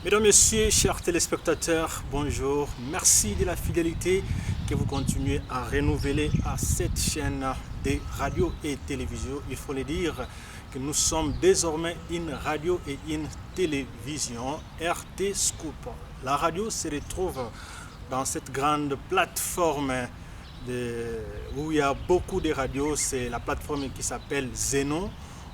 Mesdames, Messieurs, chers téléspectateurs, bonjour. Merci de la fidélité que vous continuez à renouveler à cette chaîne de radio et télévision. Il faut le dire que nous sommes désormais une radio et une télévision RT Scoop. La radio se retrouve dans cette grande plateforme où il y a beaucoup de radios. C'est la plateforme qui s'appelle Zeno.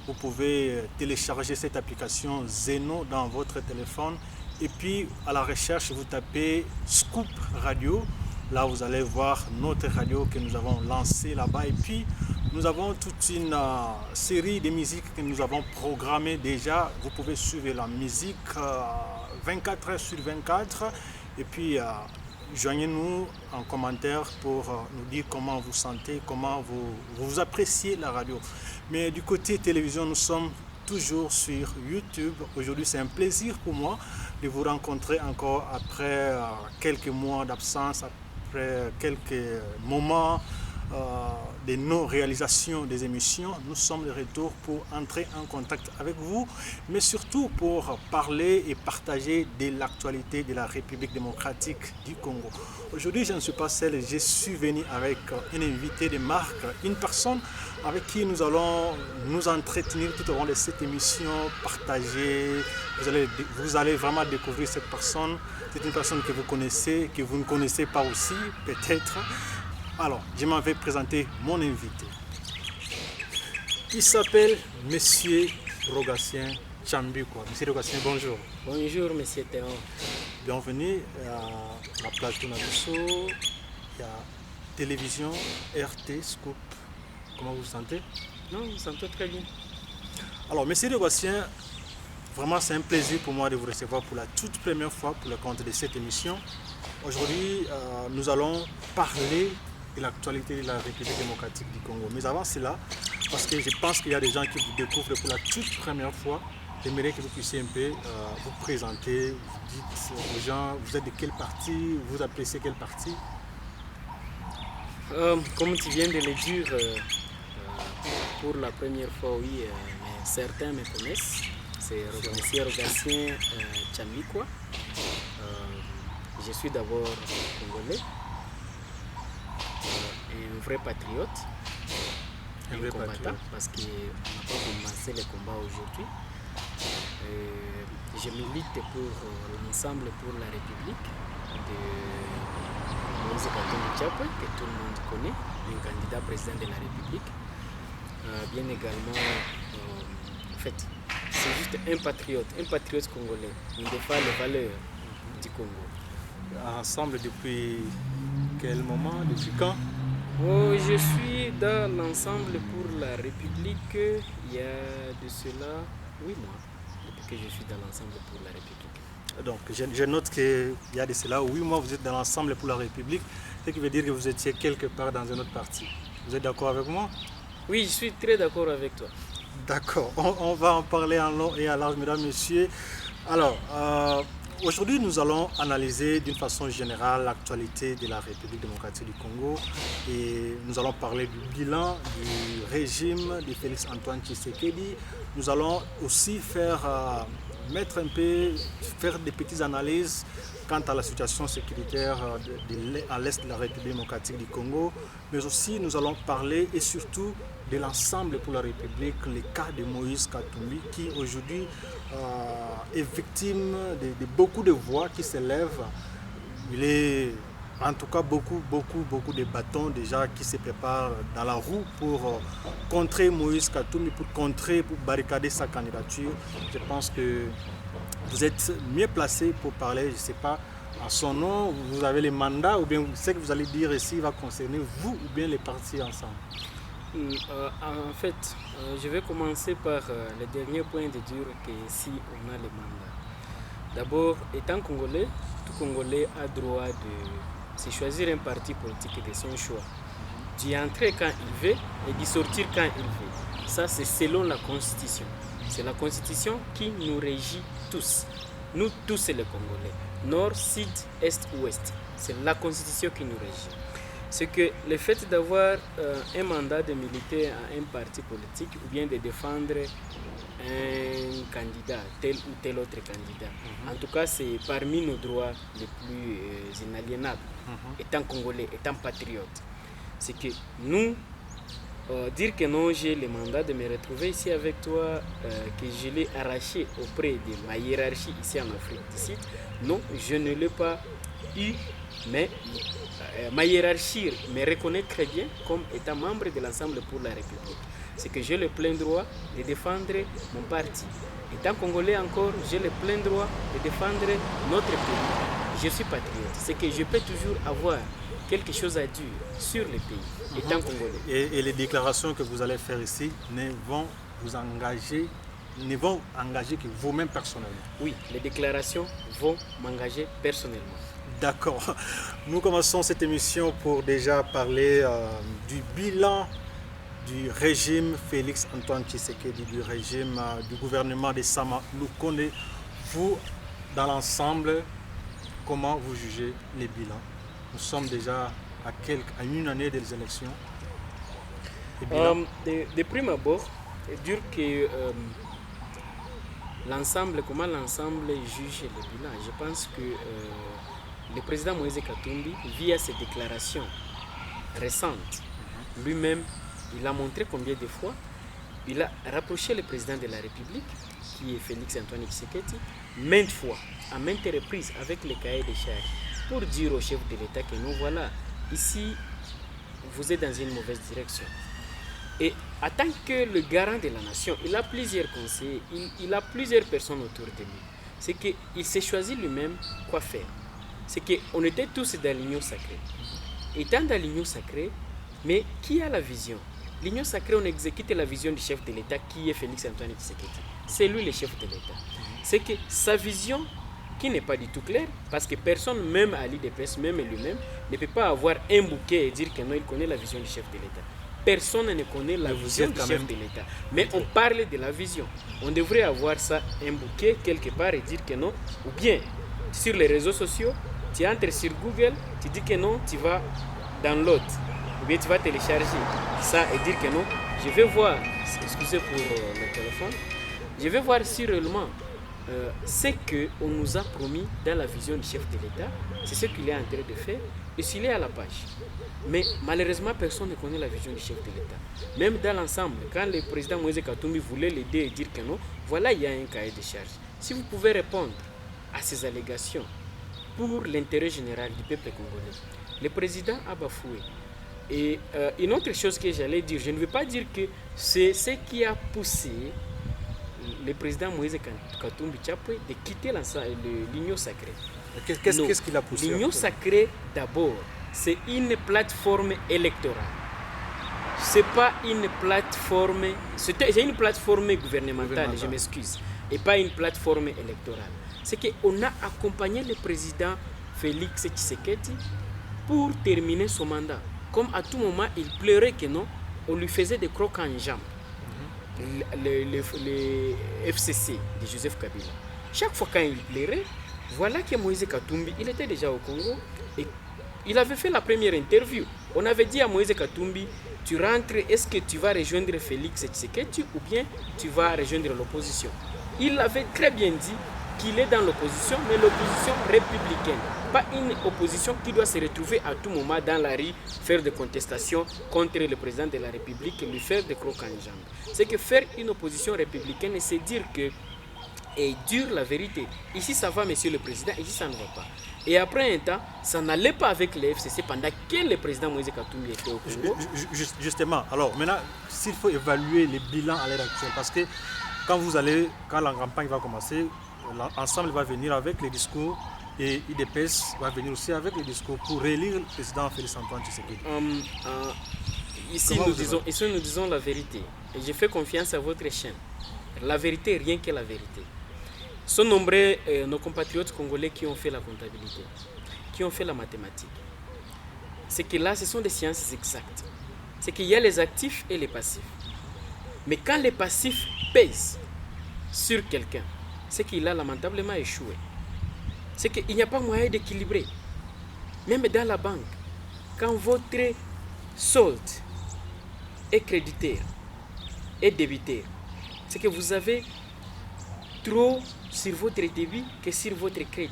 Vous pouvez télécharger cette application Zeno dans votre téléphone. Et puis à la recherche, vous tapez Scoop Radio. Là, vous allez voir notre radio que nous avons lancée là-bas. Et puis, nous avons toute une série de musiques que nous avons programmées déjà. Vous pouvez suivre la musique 24 heures sur 24. Et puis, joignez-nous en commentaire pour nous dire comment vous sentez, comment vous appréciez la radio. Mais du côté télévision, nous sommes toujours sur YouTube. Aujourd'hui, c'est un plaisir pour moi de vous rencontrer encore après quelques mois d'absence, après quelques moments de non-réalisation des émissions. Nous sommes de retour pour entrer en contact avec vous, mais surtout pour parler et partager de l'actualité de la République démocratique du Congo. Aujourd'hui, je ne suis pas seul, je suis venu avec un invité de marque, une personne avec qui nous allons nous entretenir tout au long de cette émission, partager. Vous allez vraiment découvrir cette personne. C'est une personne que vous connaissez, que vous ne connaissez pas aussi, peut-être. Alors, je m'en vais présenter mon invité. Il s'appelle Monsieur Rogatien Tchambikwa. Monsieur Rogatien, bonjour. Bonjour, Monsieur Théon. Bienvenue à la place de Nabiso, il y a télévision, RT, Scoop. Comment vous vous sentez? Non, je me sens très bien. Alors, Monsieur Rogatien, vraiment c'est un plaisir pour moi de vous recevoir pour la toute première fois pour le compte de cette émission. Aujourd'hui, nous allons parler de l'actualité de la République démocratique du Congo. Mais avant cela, parce que je pense qu'il y a des gens qui vous découvrent pour la toute première fois, j'aimerais que vous puissiez un peu vous présenter, vous dites aux gens, vous êtes de quel parti, vous appréciez quel parti? Comme tu viens de le dire, pour la première fois, oui, mais certains me connaissent. C'est M. Rogatien Tchambikwa. Je suis d'abord congolais. Un vrai patriote, un vrai combattant, parce qu'on n'a pas commencé le combat aujourd'hui. Je milite pour l'ensemble pour la République de Moïse Katumbi Tchapwe, que tout le monde connaît, un candidat président de la République. Bien également, en fait, c'est juste un patriote congolais. Il défend les valeurs du Congo. Ensemble depuis quel moment, depuis quand? Je suis dans l'ensemble pour la République il y a de cela 8 mois, depuis que je suis dans l'ensemble pour la République. Donc je note qu'il y a de cela 8 mois, vous êtes dans l'ensemble pour la République, ce qui veut dire que vous étiez quelque part dans un autre parti. Vous êtes d'accord avec moi? Oui, je suis très d'accord avec toi. D'accord, on va en parler en long et en large, mesdames, messieurs. Alors, aujourd'hui, nous allons analyser d'une façon générale l'actualité de la République démocratique du Congo et nous allons parler du bilan du régime de Félix Antoine Tshisekedi. Nous allons aussi faire des petites analyses quant à la situation sécuritaire à l'est de la République démocratique du Congo, mais aussi nous allons parler et surtout de l'ensemble pour la République, le cas de Moïse Katumbi qui aujourd'hui est victime de beaucoup de voix qui s'élèvent. Il est en tout cas beaucoup de bâtons déjà qui se préparent dans la roue pour contrer Moïse Katumbi, pour barricader sa candidature. Je pense que vous êtes mieux placé pour parler, je ne sais pas, à son nom, vous avez les mandats ou bien ce que vous allez dire ici va concerner vous ou bien les partis ensemble. En fait, je vais commencer par le dernier point de dire que si on a les mandats. D'abord, étant congolais, tout Congolais a droit de se choisir un parti politique de son choix, d'y entrer quand il veut et d'y sortir quand il veut. Ça, c'est selon la Constitution. C'est la Constitution qui nous régit tous. Nous tous, les Congolais. Nord, Sud, Est, Ouest. C'est la Constitution qui nous régit. C'est que le fait d'avoir un mandat de militer à un parti politique ou bien de défendre un candidat, tel ou tel autre candidat. En tout cas, c'est parmi nos droits les plus inaliénables, étant congolais, étant patriote. C'est que nous, dire que non, j'ai le mandat de me retrouver ici avec toi, que je l'ai arraché auprès de ma hiérarchie ici en Afrique du Sud, non, je ne l'ai pas eu, mais ma hiérarchie me reconnaît très bien comme étant membre de l'Ensemble pour la République. C'est que j'ai le plein droit de défendre mon parti. Étant congolais encore, j'ai le plein droit de défendre notre pays. Je suis patriote. C'est que je peux toujours avoir quelque chose à dire sur le pays, étant congolais. Et les déclarations que vous allez faire ici ne vont engager que vous-même personnellement. Oui, les déclarations vont m'engager personnellement. D'accord. Nous commençons cette émission pour déjà parler du bilan du régime Félix Antoine Tshisekedi, du régime du gouvernement de Sama Lukonde. Vous, dans l'ensemble, comment vous jugez les bilans? Nous sommes déjà à une année des élections. De prime abord, c'est dur que comment l'ensemble juge le bilan. Je pense que le président Moïse Katumbi, via ses déclarations récentes, lui-même, il a montré combien de fois il a rapproché le président de la République, qui est Félix Antoine Tshisekedi, maintes fois, à maintes reprises, avec le cahier des charges, pour dire au chef de l'État que nous voilà, ici, vous êtes dans une mauvaise direction. Et en tant que le garant de la nation, il a plusieurs conseillers, il a plusieurs personnes autour de lui. C'est qu'il s'est choisi lui-même quoi faire. C'est qu'on était tous dans l'union sacrée. Étant dans l'union sacrée, mais qui a la vision? L'union sacrée, on exécute la vision du chef de l'État qui est Félix Antoine Tshisekedi. C'est lui le chef de l'État. C'est que sa vision, qui n'est pas du tout claire, parce que personne, même à l'IDPS, même lui-même, ne peut pas avoir un bouquet et dire que non, il connaît la vision du chef de l'État. Personne ne connaît la vision du chef de l'État. Mais on parle de la vision. On devrait avoir ça, un bouquet, quelque part, et dire que non. Ou bien, sur les réseaux sociaux, tu entres sur Google, tu dis que non, tu vas download. Ou bien tu vas télécharger ça et dire que non, je vais voir, excusez pour le téléphone, je vais voir si réellement ce qu'on nous a promis dans la vision du chef de l'État, c'est ce qu'il est en train de faire, et s'il est à la page. Mais malheureusement, personne ne connaît la vision du chef de l'État. Même dans l'ensemble, quand le président Moïse Katumbi voulait l'aider et dire que non, voilà, il y a un cahier de charges. Si vous pouvez répondre à ces allégations pour l'intérêt général du peuple congolais, le président a bafoué. Et une autre chose que j'allais dire, je ne veux pas dire que c'est ce qui a poussé le président Moïse Katumbi Tchapwe de quitter l'Union sacrée. Qu'est-ce qu'il a poussé? L'Union sacrée, d'abord, c'est une plateforme électorale. C'est pas une plateforme, c'est une plateforme gouvernementale, je m'excuse, et pas une plateforme électorale. C'est qu'on a accompagné le président Félix Tshisekedi pour terminer son mandat. Comme à tout moment, il pleurait que non, on lui faisait des crocs en jambes. Le FCC de Joseph Kabila. Chaque fois quand il pleurait, voilà que Moïse Katumbi, il était déjà au Congo et il avait fait la première interview. On avait dit à Moïse Katumbi, tu rentres, est-ce que tu vas rejoindre Félix Tshisekedi ou bien tu vas rejoindre l'opposition? Il avait très bien dit qu'il est dans l'opposition, mais l'opposition républicaine. Pas une opposition qui doit se retrouver à tout moment dans la rue, faire des contestations contre le président de la République et lui faire des crocs en jambes. C'est que faire une opposition républicaine, c'est dire que, et dire la vérité, ici ça va monsieur le président, ici ça ne va pas. Et après un temps, ça n'allait pas avec les FCC pendant que le président Moïse Katumbi était au Congo. Justement, alors maintenant, s'il faut évaluer les bilans à l'heure actuelle, parce que quand la campagne va commencer, l'ensemble va venir avec les discours et IDPS va venir aussi avec les discours pour réélire le président Félix Antoine Tshisekedi. Ici nous disons la vérité. Et je fais confiance à votre chaîne. La vérité, rien que la vérité. Sont nombreux nos compatriotes congolais qui ont fait la comptabilité, qui ont fait la mathématique. C'est que là, ce sont des sciences exactes. C'est qu'il y a les actifs et les passifs. Mais quand les passifs pèsent sur quelqu'un, c'est qu'il a lamentablement échoué. C'est qu'il n'y a pas moyen d'équilibrer. Même dans la banque, quand votre solde est créditaire et débiteur, c'est que vous avez trop sur votre débit que sur votre crédit.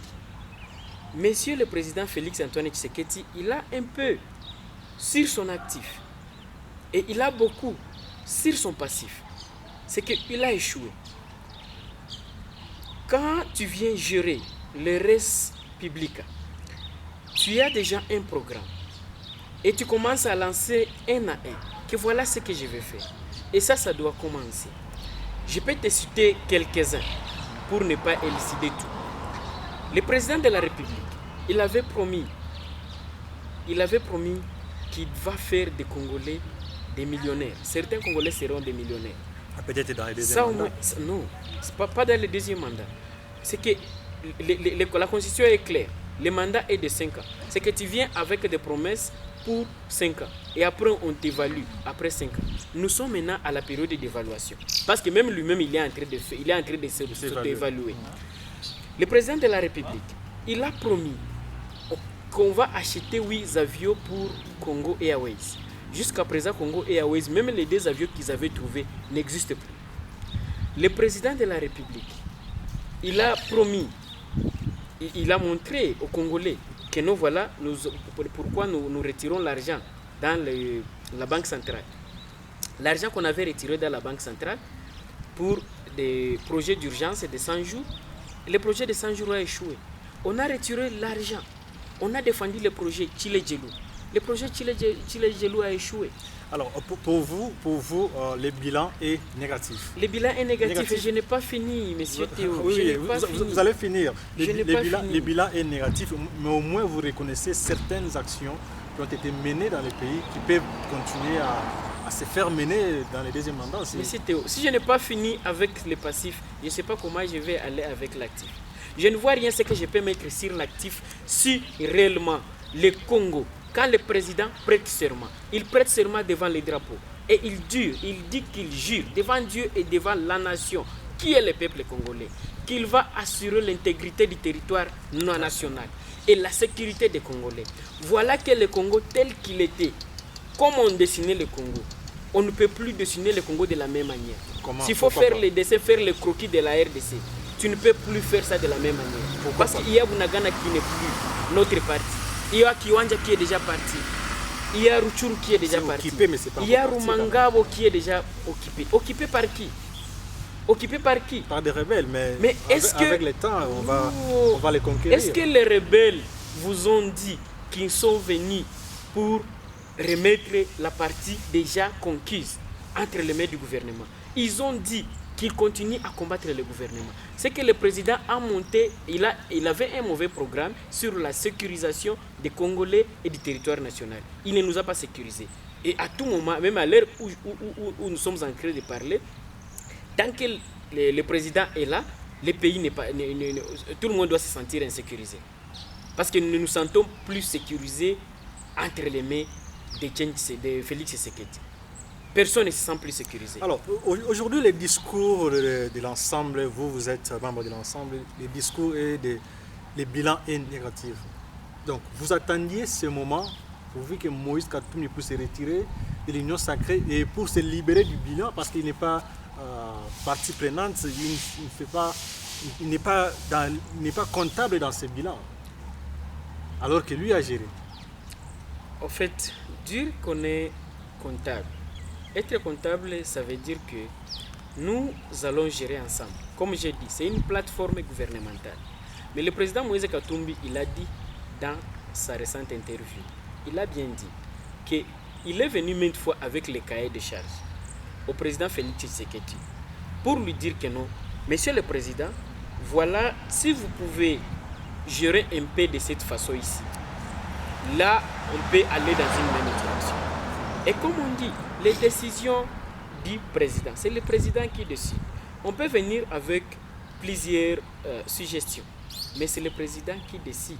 Monsieur le président Félix Antoine Tshisekedi, il a un peu sur son actif et il a beaucoup sur son passif. C'est qu'il a échoué. Quand tu viens gérer le res publica, tu as déjà un programme et tu commences à lancer un à un, que voilà ce que je vais faire. Et ça doit commencer. Je peux te citer quelques-uns pour ne pas élucider tout. Le président de la République, il avait promis qu'il va faire des Congolais des millionnaires. Certains Congolais seront des millionnaires. Peut-être dans les deuxièmes mandats. Non, c'est pas dans le deuxième mandat. C'est que la constitution est claire. Le mandat est de 5 ans. C'est que tu viens avec des promesses pour 5 ans. Et après, on t'évalue après 5 ans. Nous sommes maintenant à la période d'évaluation. Parce que même lui-même, il est en train de s'évaluer. Le président de la République, il a promis qu'on va acheter 8 avions pour Congo Airways. Jusqu'à présent, Congo Airways, même les 2 avions qu'ils avaient trouvés n'existent plus. Le président de la République, il a promis, il a montré aux Congolais que nous voilà, pourquoi nous retirons l'argent dans la banque centrale. L'argent qu'on avait retiré dans la banque centrale pour des projets d'urgence de 100 jours, le projet de 100 jours a échoué. On a retiré l'argent. On a défendu le projet Chile-Djelou. Le projet Chile-Djelou a échoué. Alors, pour vous, le bilan est négatif. Le bilan est négatif. Et je n'ai pas fini, monsieur Théo. Oui, vous allez finir. Le bilan est négatif, mais au moins vous reconnaissez certaines actions qui ont été menées dans le pays qui peuvent continuer à se faire mener dans les deuxièmes mandats aussi. Monsieur Théo, si je n'ai pas fini avec le passif, je ne sais pas comment je vais aller avec l'actif. Je ne vois rien ce que je peux mettre sur l'actif si réellement le Congo, quand le président prête serment, il prête serment devant les drapeaux et il dit qu'il jure devant Dieu et devant la nation, qui est le peuple congolais, qu'il va assurer l'intégrité du territoire non national et la sécurité des Congolais. Voilà que le Congo tel qu'il était, comme on dessinait le Congo, on ne peut plus dessiner le Congo de la même manière. S'il faut faire les dessins, faire les croquis de la RDC, tu ne peux plus faire ça de la même manière. Parce qu'il y a Bunagana qui n'est plus notre parti. Il y a Kiwanja qui est déjà parti. Il y a Ruchuru qui est déjà parti. Occupé, mais c'est pas il y a Rumangabo qui est déjà occupé. Occupé par qui? Occupé par qui? Par des rebelles, mais avec le temps, on va les conquérir. Est-ce que les rebelles vous ont dit qu'ils sont venus pour remettre la partie déjà conquise entre les mains du gouvernement? Ils ont dit qu'il continue à combattre le gouvernement. C'est que le président a monté, il avait un mauvais programme sur la sécurisation des Congolais et du territoire national. Il ne nous a pas sécurisés. Et à tout moment, même à l'heure où nous sommes en train de parler, tant que le président est là, le pays n'est pas, tout le monde doit se sentir insécurisé. Parce que nous nous sentons plus sécurisés entre les mains de Félix Tshisekedi. Personne ne se sent plus sécurisé. Alors, aujourd'hui, les discours de l'ensemble, vous êtes membre de l'ensemble, les discours et les bilans est négatif. Donc, vous attendiez ce moment pour voir que Moïse Katumbi puisse se retirer de l'Union sacrée et pour se libérer du bilan parce qu'il n'est pas partie prenante, il n'est pas comptable dans ce bilan, alors que lui a géré. En fait, dire qu'on est comptable, être comptable, ça veut dire que nous allons gérer ensemble. Comme j'ai dit, c'est une plateforme gouvernementale. Mais le président Moïse Katumbi, il a dit dans sa récente interview, il a bien dit qu'il est venu maintes fois avec les cahiers de charges au président Félix Tshisekedi pour lui dire que non, monsieur le président, voilà, si vous pouvez gérer un peu de cette façon ici, là, on peut aller dans une même direction. Et comme on dit, les décisions du président, c'est le président qui décide. On peut venir avec plusieurs suggestions, mais c'est le président qui décide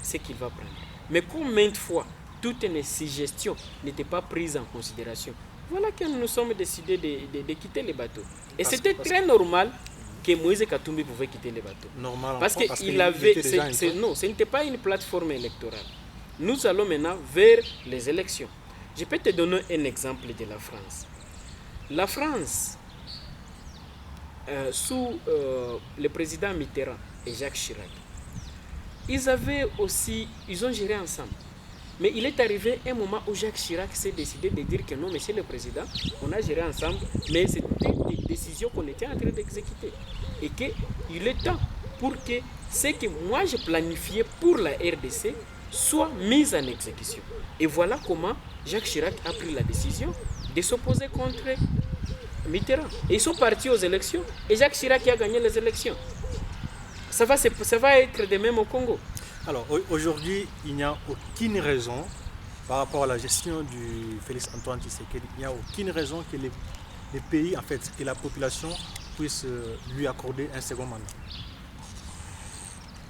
ce qu'il va prendre. Mais comme maintes fois, toutes les suggestions n'étaient pas prises en considération, voilà que nous sommes décidés de quitter le bateau. Et c'était très normal que Moïse Katumbi pouvait quitter le bateau. Normal, parce qu'il avait... Non, ce n'était pas une plateforme électorale. Nous allons maintenant vers les élections. Je peux te donner un exemple de la France. La France, sous le président Mitterrand et Jacques Chirac, ils ont géré ensemble. Mais il est arrivé un moment où Jacques Chirac s'est décidé de dire que non, monsieur le président, on a géré ensemble, mais c'était des décisions qu'on était en train d'exécuter. Et qu'il est temps pour que ce que moi j'ai planifié pour la RDC soit mis en exécution. Et voilà comment Jacques Chirac a pris la décision de s'opposer contre Mitterrand. Et ils sont partis aux élections et Jacques Chirac a gagné les élections. Ça va être de même au Congo. Alors aujourd'hui, il n'y a aucune raison par rapport à la gestion du Félix Antoine Tshisekedi, il n'y a aucune raison que les pays, en fait, que la population puisse lui accorder un second mandat.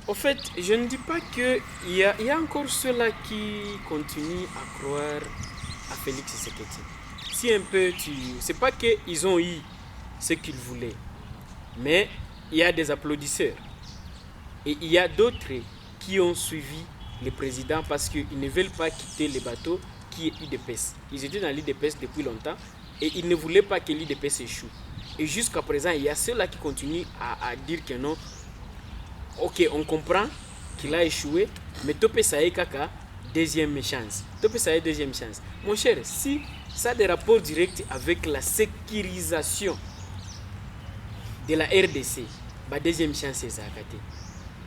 En fait, je ne dis pas qu'il y a encore ceux-là qui continuent à croire à Félix Tshisekedi. Si un peu c'est pas qu'ils ont eu ce qu'ils voulaient, mais il y a des applaudisseurs. Et il y a d'autres qui ont suivi le président parce qu'ils ne veulent pas quitter le bateau qui est l'UDPS. Ils étaient dans l'UDPS depuis longtemps et ils ne voulaient pas que l'UDPS échoue. Et jusqu'à présent, il y a ceux-là qui continuent à dire que non. Ok, on comprend qu'il a échoué, mais Topé Saï Kaka, deuxième chance. Topé Saï, deuxième chance. Mon cher, si ça a des rapports directs avec la sécurisation de la RDC, bah deuxième chance, c'est ça.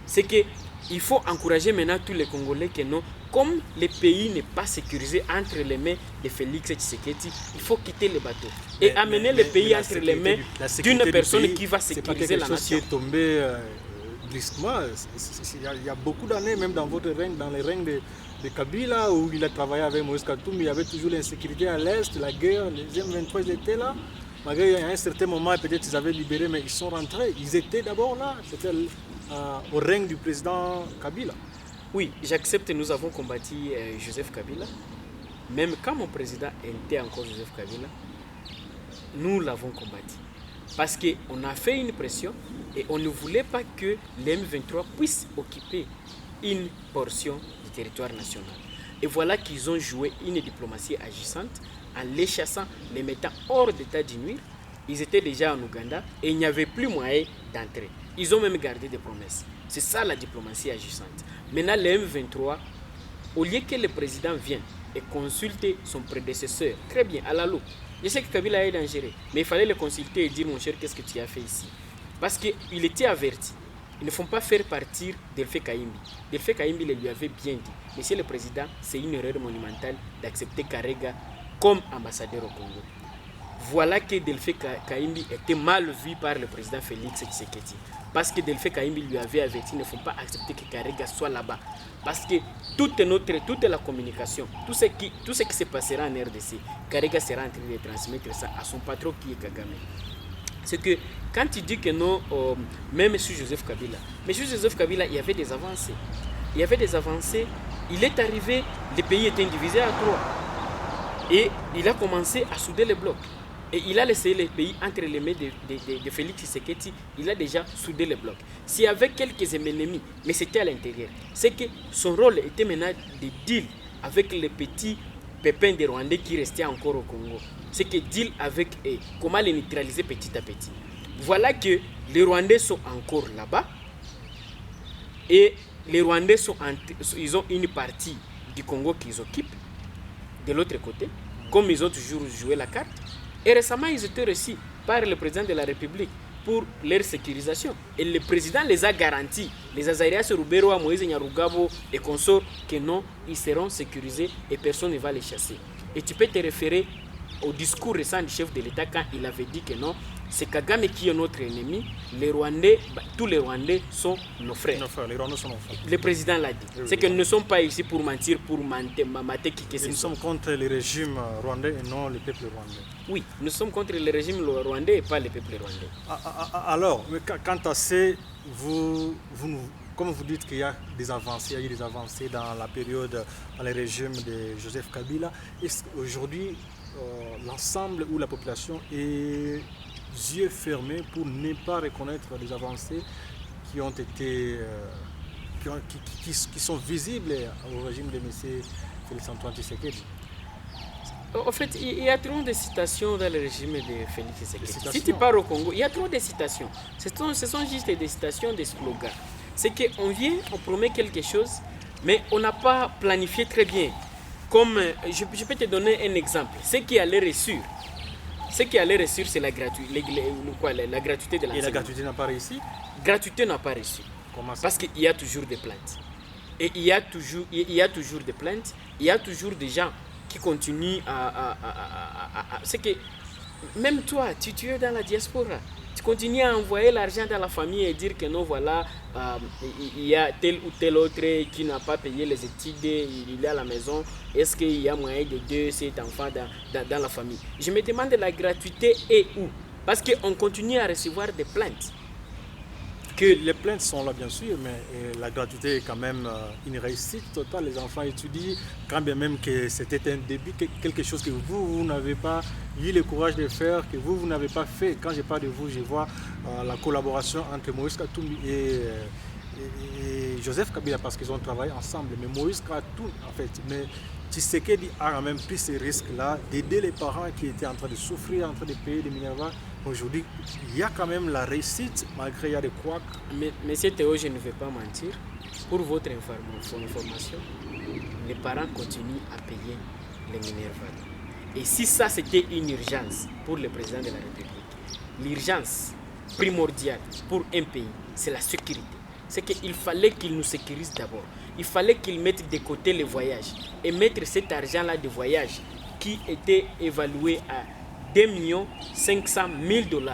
C'est qu'il faut encourager maintenant tous les Congolais que non, comme le pays n'est pas sécurisé entre les mains de Félix Tshisekedi, il faut quitter le bateau et amener le pays entre les mains d'une personne qui va sécuriser la nation. C'est tombé brusquement. Il y a beaucoup d'années, même dans votre règne, dans les règnes de Kabila, où il a travaillé avec Moïse Katumbi, il y avait toujours l'insécurité à l'Est, la guerre, les M23 ils étaient là. Malgré à un certain moment, peut-être ils avaient libéré, mais ils sont rentrés. Ils étaient d'abord là. C'était au règne du président Kabila. Oui, j'accepte, nous avons combattu Joseph Kabila. Même quand mon président était encore Joseph Kabila, nous l'avons combattu. Parce qu'on a fait une pression et on ne voulait pas que les M23 puissent occuper une portion du territoire national. Et voilà qu'ils ont joué une diplomatie agissante en les chassant, les mettant hors d'état de nuire. Ils étaient déjà en Ouganda et il n'y avait plus moyen d'entrer. Ils ont même gardé des promesses. C'est ça la diplomatie agissante. Maintenant, les M23, au lieu que le président vienne et consulte son prédécesseur, très bien, à la loupe. Je sais que Kabila est dangereux, mais il fallait le consulter et dire, mon cher, qu'est-ce que tu as fait ici? Parce qu'il était averti. Ils ne font pas faire partir Delphi Kaimbi. Delphi Kaimbi lui avait bien dit, monsieur le président, c'est une erreur monumentale d'accepter Karega comme ambassadeur au Congo. Voilà que Delphi Kaimbi était mal vu par le président Félix Tshisekedi. Parce que Delphi Kaimbi lui avait averti, il ne faut pas accepter que Karega soit là-bas. Parce que toute la communication, tout ce qui se passera en RDC, Karega sera en train de transmettre ça à son patron qui est Kagame. C'est que quand il dit que non, même M. Joseph Kabila, M. Joseph Kabila, il y avait des avancées. Il y avait des avancées. Il est arrivé, le pays était divisé à trois. Et il a commencé à souder les blocs. Et il a laissé le pays entre les mains de Félix Tshisekedi. Il a déjà soudé les blocs. S'il y avait quelques ennemis, mais c'était à l'intérieur. C'est que son rôle était maintenant de deal avec les petits pépins des Rwandais qui restaient encore au Congo. C'est que deal avec eux, comment les neutraliser petit à petit. Voilà que les Rwandais sont encore là-bas. Et les Rwandais ils ont une partie du Congo qu'ils occupent. De l'autre côté, comme ils ont toujours joué la carte. Et récemment, ils étaient reçus par le président de la République pour leur sécurisation. Et le président les a garantis, les Azarias Rubero, Moïse Nyarugabo et consorts, que non, ils seront sécurisés et personne ne va les chasser. Et tu peux te référer au discours récent du chef de l'État quand il avait dit que non, c'est Kagame qui est notre ennemi, les Rwandais, tous les Rwandais sont nos frères. Les Rwandais sont nos frères. Le président l'a dit. Oui, c'est que nous ne sommes pas ici pour mentir, pour mater qui que ce soit. Nous sommes contre le régime rwandais et non le peuple rwandais. Oui, nous sommes contre le régime rwandais et pas le peuple rwandais. Alors, quant à ça, comme vous dites qu'il y a des avancées, il y a eu des avancées dans la période, dans le régime de Joseph Kabila, est-ce qu'aujourd'hui, l'ensemble ou la population est yeux fermés pour ne pas reconnaître les avancées qui ont été qui sont visibles au régime de M. Félix Antoine Tshisekedi? En fait, il y a trop de citations dans le régime de Félix Tshisekedi. Si tu citations. pars au Congo, il y a trop de citations. Ce sont juste des citations, des slogans. C'est qu'on vient, on promet quelque chose, mais on n'a pas planifié très bien. Comme, je peux te donner un exemple. Ce qui a l'air sûr, c'est la gratuité, la gratuité de l'enseignement. Et la gratuité n'a pas réussi. Gratuité n'a pas reçu. Comment ça? Parce qu'il y a toujours des plaintes. Et il y a toujours des plaintes, il y a toujours des gens qui continuent c'est que même toi, tu es dans la diaspora, tu continues à envoyer l'argent dans la famille et dire que non, voilà, il y a tel ou tel autre qui n'a pas payé les études, il est à la maison, est-ce qu'il y a moyen de 2, 7 enfants dans la famille? Je me demande la gratuité est où? Parce qu'on continue à recevoir des plaintes. Les plaintes sont là bien sûr, mais la gratuité est quand même une réussite totale. Les enfants étudient, quand bien même que c'était un début, quelque chose que vous n'avez pas eu le courage de faire, que vous n'avez pas fait. Quand je parle de vous, je vois la collaboration entre Moïse Katumbi et Joseph Kabila parce qu'ils ont travaillé ensemble. Mais Moïse Katumbi, en fait, mais Tshisekedi a quand même pris ces risques-là d'aider les parents qui étaient en train de souffrir, en train de payer des Minerva. Aujourd'hui, il y a quand même la réussite, malgré il y a des couacs. Mais Monsieur Théo, je ne vais pas mentir. Pour votre information, les parents continuent à payer les Minerva. Et si ça, c'était une urgence pour le président de la République, l'urgence primordiale pour un pays, c'est la sécurité. C'est qu'il fallait qu'il nous sécurise d'abord. Il fallait qu'il mette de côté les voyages et mettre cet argent-là de voyage qui était évalué à 2 500 000 $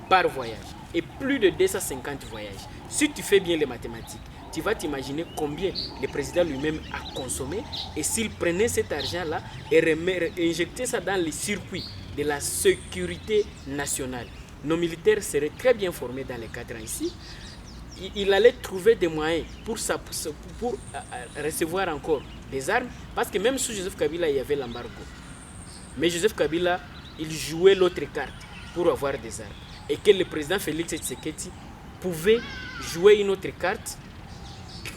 par voyage et plus de 250 voyages. Si tu fais bien les mathématiques, tu vas t'imaginer combien le président lui-même a consommé et s'il prenait cet argent-là et injectait ça dans les circuits de la sécurité nationale. Nos militaires seraient très bien formés dans les 4 ans ici. Il allait trouver des moyens pour recevoir encore des armes parce que même sous Joseph Kabila, il y avait l'embargo. Mais Joseph Kabila, il jouait l'autre carte pour avoir des armes. Et que le président Félix Tshisekedi pouvait jouer une autre carte.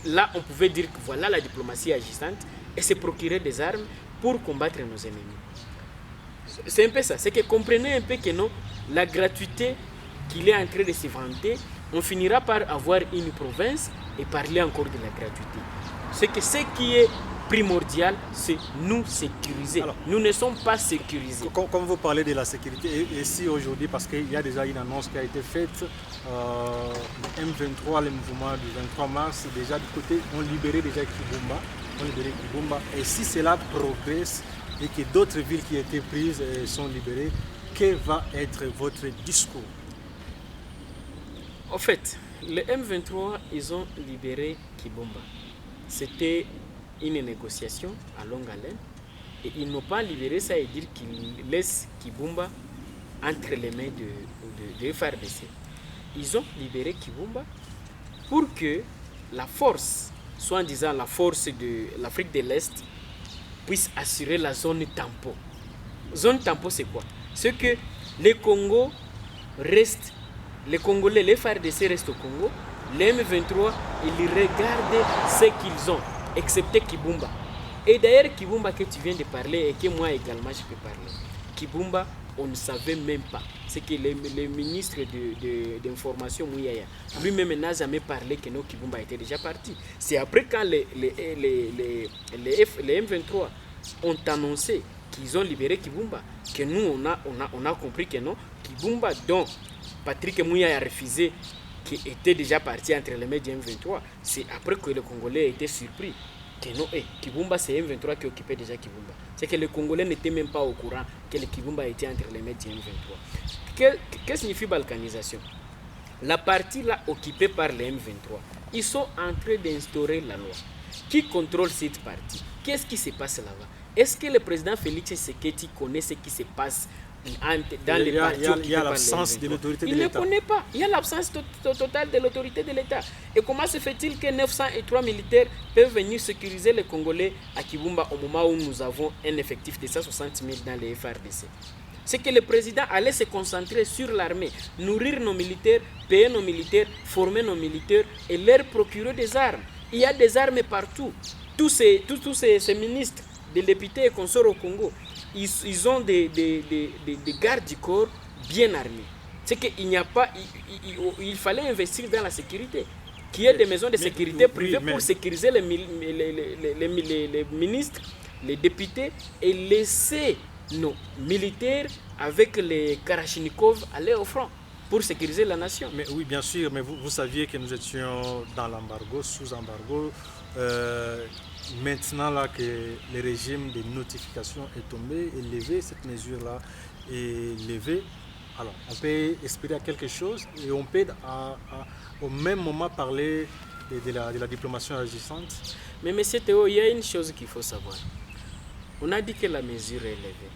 Là, on pouvait dire que voilà la diplomatie agissante et se procurer des armes pour combattre nos ennemis. C'est un peu ça. C'est que comprenez un peu que non, la gratuité qu'il est en train de se vanter, on finira par avoir une province et parler encore de la gratuité. C'est que ce qui est primordial, c'est nous sécuriser. Alors, nous ne sommes pas sécurisés. Comme vous parlez de la sécurité, et si aujourd'hui, parce qu'il y a déjà une annonce qui a été faite, M23, le mouvement du 23 mars, déjà du côté, ont libéré déjà Kibumba. Et si cela progresse et que d'autres villes qui étaient prises sont libérées, quel va être votre discours? En fait, les M23, ils ont libéré Kibumba. C'était une négociation à longue haleine et ils n'ont pas libéré ça et dire qu'ils laissent Kibumba entre les mains de FARDC. Ils ont libéré Kibumba pour que la force, soit en disant la force de l'Afrique de l'Est, puisse assurer la zone tampon. Zone tampon, c'est quoi? C'est que les Congo restent, les Congolais, les FARDC restent au Congo, les M23, ils regardent ce qu'ils ont, excepté Kibumba. Et d'ailleurs, Kibumba que tu viens de parler et que moi également je peux parler, Kibumba, on ne savait même pas. C'est que le ministre d'information, Mouyaya, lui-même n'a jamais parlé que nos Kibumba était déjà parti. C'est après quand les M23 ont annoncé qu'ils ont libéré Kibumba que nous, on a compris que non, Kibumba, dont Patrick Mouyaya a refusé, qui était déjà parti entre les mains du M23, c'est après que les Congolais étaient surpris que non, Kibumba, c'est M23 qui occupait déjà Kibumba. C'est que les Congolais n'étaient même pas au courant que le Kibumba était entre les mains du M23. Que signifie balkanisation? La partie là occupée par les M23, ils sont en train d'instaurer la loi. Qui contrôle cette partie? Qu'est-ce qui se passe là-bas? Est-ce que le président Félix Tshisekedi connaît ce qui se passe dans les partis? Il y a l'absence de l'autorité de l'État. Il ne connaît pas. Il y a l'absence totale de l'autorité de l'État. Et comment se fait-il que 903 militaires peuvent venir sécuriser les Congolais à Kibumba au moment où nous avons un effectif de 160 000 dans les FARDC? C'est que le président allait se concentrer sur l'armée, nourrir nos militaires, payer nos militaires, former nos militaires et leur procurer des armes. Il y a des armes partout. Tous ces ministres, des députés et consorts au Congo, ils ont des gardes du corps bien armés. C'est qu'il n'y a pas, il fallait investir dans la sécurité. Qu'il y ait des maisons de sécurité privées pour sécuriser les ministres, les députés et laisser nos militaires avec les Kalachnikov aller au front pour sécuriser la nation. Mais oui, bien sûr, mais vous saviez que nous étions dans l'embargo, sous embargo. Maintenant là que le régime de notification est tombé et levé, cette mesure-là est levée, alors on peut espérer à quelque chose et on peut au même moment parler de la diplomatie agissante. Mais M. Théo, il y a une chose qu'il faut savoir. On a dit que la mesure est levée,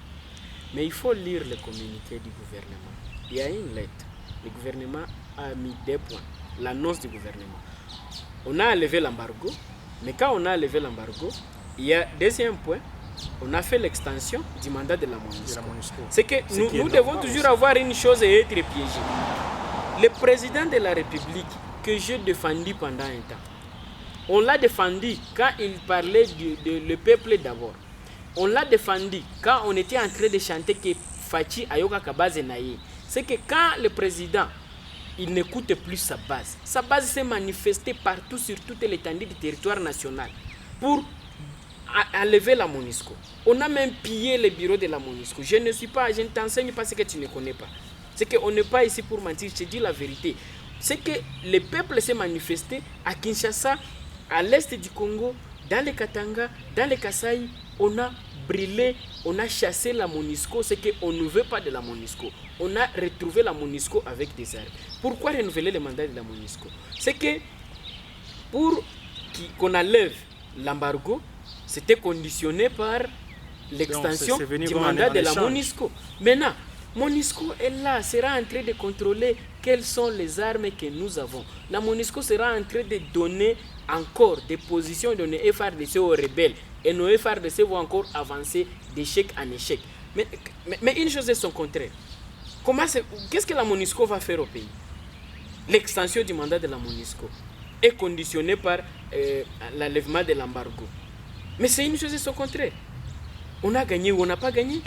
mais il faut lire le communiqué du gouvernement. Il y a une lettre. Le gouvernement a mis des points. L'annonce du gouvernement. On a levé l'embargo, mais quand on a levé l'embargo, il y a deuxième point, on a fait l'extension du mandat de la MONUSCO. C'est que nous devons toujours avoir une chose et être piégés. Le président de la République que j'ai défendu pendant un temps, on l'a défendu quand il parlait le peuple d'abord. On l'a défendu quand on était en train de chanter que Fachi Ayoka Kabaze Naye. C'est que quand le président il n'écoute plus sa base s'est manifestée partout sur toute l'étendue du territoire national pour enlever la MONUSCO. On a même pillé le bureau de la MONUSCO. Je ne t'enseigne pas ce que tu ne connais pas. C'est qu'on n'est pas ici pour mentir, je te dis la vérité. C'est que le peuple s'est manifesté à Kinshasa, à l'est du Congo, dans les Katanga, dans les Kasaï. On a brûlé, on a chassé la MONUSCO, c'est qu'on ne veut pas de la MONUSCO. On a retrouvé la MONUSCO avec des armes. Pourquoi renouveler le mandat de la MONUSCO? C'est que pour qu'on enlève l'embargo, c'était conditionné par l'extension du mandat de la MONUSCO. Maintenant, MONUSCO est là, sera en train de contrôler quelles sont les armes que nous avons. La MONUSCO sera en train de donner encore des positions de nos FARDC aux rebelles. Et nos FARDC vont encore avancer d'échec en échec. Mais une chose est son contraire. Qu'est-ce que la MONUSCO va faire au pays? L'extension du mandat de la MONUSCO est conditionnée par l'enlèvement de l'embargo. Mais c'est une chose et son contraire. On a gagné ou on n'a pas gagné.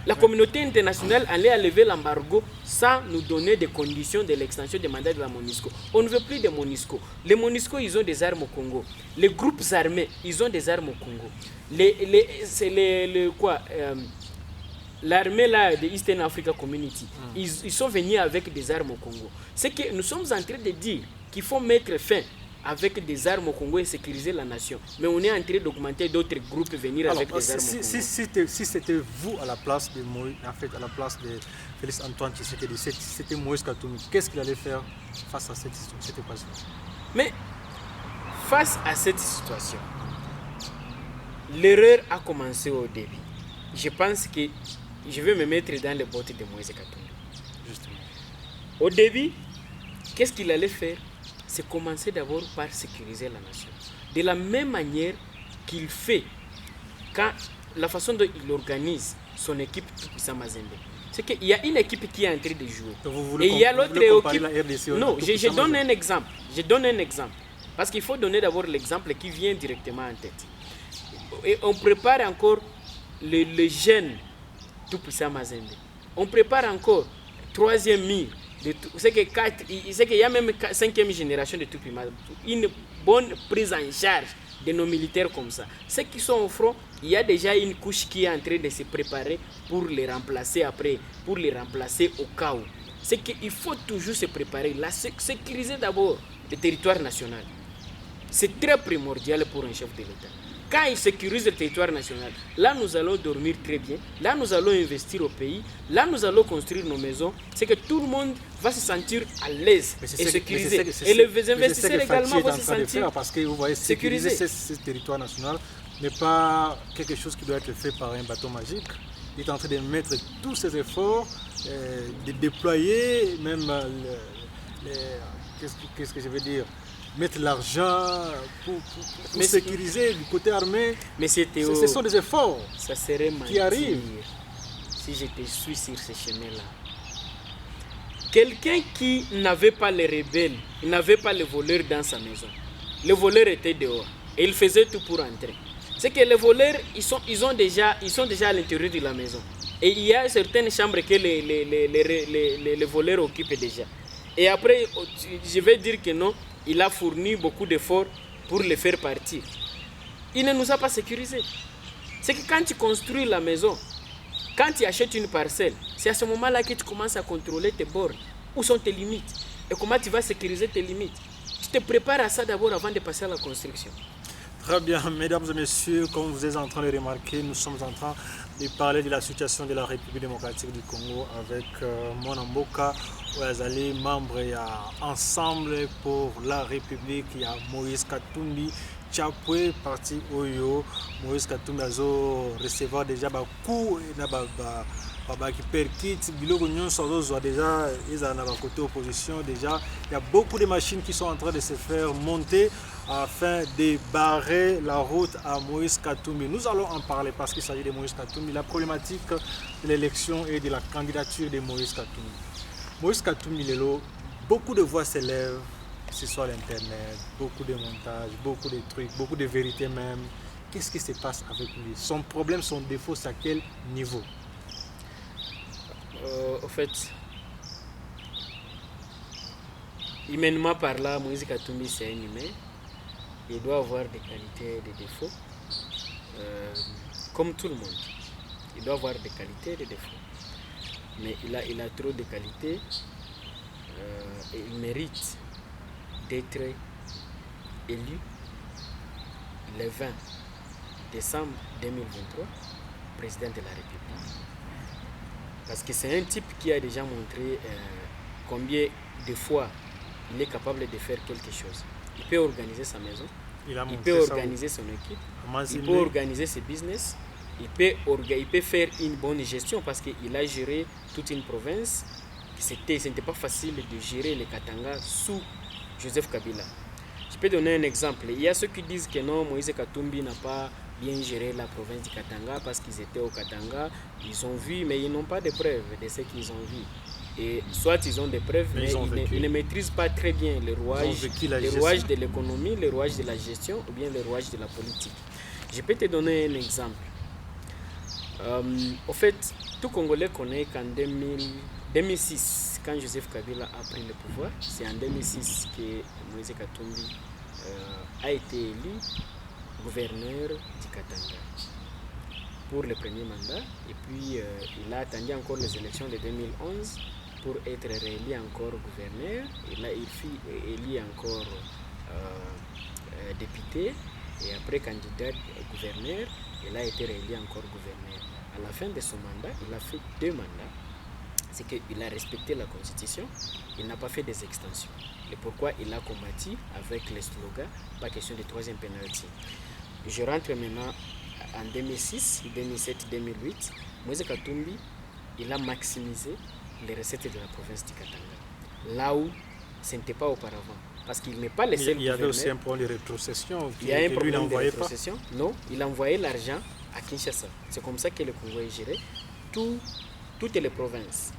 La communauté internationale allait enlever l'embargo sans nous donner des conditions de l'extension du mandat de la MONUSCO. On ne veut plus de MONUSCO. Les MONUSCO, ils ont des armes au Congo. Les groupes armés, ils ont des armes au Congo. L'armée là de Eastern Africa Community, ils sont venus avec des armes au Congo. C'est que nous sommes en train de dire qu'il faut mettre fin avec des armes au Congo et sécuriser la nation. Mais on est en train d'augmenter d'autres groupes venir avec des armes au Congo. Si c'était vous à la place de Moïse, en fait, à la place de Félix Antoine Tshisekedi, si c'était Moïse Katumbi, qu'est-ce qu'il allait faire face à cette équation? Mais face à cette situation, l'erreur a commencé au début. Je pense que je vais me mettre dans les bottes de Moïse Katumbi. Justement. Au début, qu'est-ce qu'il allait faire? C'est commencer d'abord par sécuriser la nation. De la même manière qu'il fait quand la façon dont il organise son équipe Tout-Puissant Mazembe. C'est qu'il y a une équipe qui est en train de jouer. Et il y a l'autre équipe. Non, je donne un exemple. Je donne un exemple. Parce qu'il faut donner d'abord l'exemple qui vient directement en tête. Et on prépare encore le jeune Tout-Puissant Mazembe. On prépare encore troisième mire. C'est qu'il y a même 5e génération de Tout-Puissant. Une bonne prise en charge de nos militaires comme ça. Ceux qui sont au front, il y a déjà une couche qui est en train de se préparer pour les remplacer après, pour les remplacer au cas où. C'est qu'il faut toujours se préparer. Sécuriser d'abord le territoire national. C'est très primordial pour un chef de l'État. Quand il sécurise le territoire national, là nous allons dormir très bien, là nous allons investir au pays, là nous allons construire nos maisons, c'est que tout le monde va se sentir à l'aise et sécurisé. Et les investisseurs également vont se sentir parce que vous voyez, sécuriser ce territoire national n'est pas quelque chose qui doit être fait par un bâton magique. Il est en train de mettre tous ses efforts, de déployer même qu'est-ce que je veux dire, mettre l'argent pour sécuriser du côté armé. Mais Théo, ce sont des efforts ça serait qui arrivent. Si je te suis sur ce chemin-là. Quelqu'un qui n'avait pas les rebelles, il n'avait pas les voleurs dans sa maison. Les voleurs étaient dehors et il faisait tout pour entrer. C'est que les voleurs, ils sont déjà à l'intérieur de la maison. Et il y a certaines chambres que les voleurs occupent déjà. Et après, je vais dire que non, il a fourni beaucoup d'efforts pour les faire partir. Il ne nous a pas sécurisés. C'est que quand tu construis la maison, quand tu achètes une parcelle, c'est à ce moment-là que tu commences à contrôler tes bornes. Où sont tes limites? Et comment tu vas sécuriser tes limites? Tu te prépares à ça d'abord avant de passer à la construction. Très bien, mesdames et messieurs, comme vous êtes en train de remarquer, nous sommes en train de parler de la situation de la République démocratique du Congo avec Mwana Mboka, Ouazali, membre ensemble pour la République, il y a Moïse Katumbi, Tchapwe, parti Oyo, Moïse Katumbi a recevoir déjà beaucoup qui perquite biloko nyonso azozwa déjà ezala na côté opposition déjà il y a beaucoup de machines qui sont en train de se faire monter afin de barrer la route à Moïse Katumbi. Nous allons en parler parce qu'il s'agit de Moïse Katumbi, la problématique de l'élection et de la candidature de Moïse Katumbi. Moïse Katumbi lelo, beaucoup de voix s'élèvent sur l'internet, beaucoup de montages, beaucoup de trucs, beaucoup de vérités même. Qu'est-ce qui se passe avec lui? Son problème, son défaut, c'est à quel niveau? En fait, humainement parlant, Moïse Katumbi c'est un humain. Il doit avoir des qualités et des défauts, comme tout le monde. Il doit avoir des qualités et des défauts. Mais il a trop de qualités et il mérite d'être élu le 20 décembre 2023 président de la République. Parce que c'est un type qui a déjà montré combien de fois il est capable de faire quelque chose. Il peut organiser sa maison, il peut organiser son équipe, il peut organiser ses business, il peut faire une bonne gestion parce qu'il a géré toute une province. Ce n'était pas facile de gérer les Katanga sous Joseph Kabila. Je peux donner un exemple. Il y a ceux qui disent que non, Moïse Katumbi n'a pas bien géré la province du Katanga parce qu'ils étaient au Katanga, ils ont vu, mais ils n'ont pas de preuves de ce qu'ils ont vu. Et soit ils ont des preuves, mais ils ne maîtrisent pas très bien le rouage de l'économie, le rouage de la gestion ou bien le rouage de la politique. Je peux te donner un exemple. En fait, tout Congolais connaît qu'en 2006, quand Joseph Kabila a pris le pouvoir, c'est en 2006 que Moïse Katumbi a été élu gouverneur du Katanga pour le premier mandat. Et puis, il a attendu encore les élections de 2011 pour être réélu encore gouverneur. Et là, il fut élu encore député. Et après, candidat gouverneur, il a été réélu encore gouverneur. À la fin de son mandat, il a fait 2 mandats. C'est qu'il a respecté la Constitution, il n'a pas fait des extensions. Et pourquoi il a combattu avec le slogan « Pas question de troisième pénalty ». Je rentre maintenant en 2006, 2007, 2008. Moïse Katumbi, il a maximisé les recettes de la province du Katanga. Là où ce n'était pas auparavant. Parce qu'il n'est pas le seul gouverneur. Il y avait aussi un problème de rétrocession. Il y a un problème de rétrocession. Non, il envoyait l'argent à Kinshasa. C'est comme ça que le Congo est géré. Toutes les provinces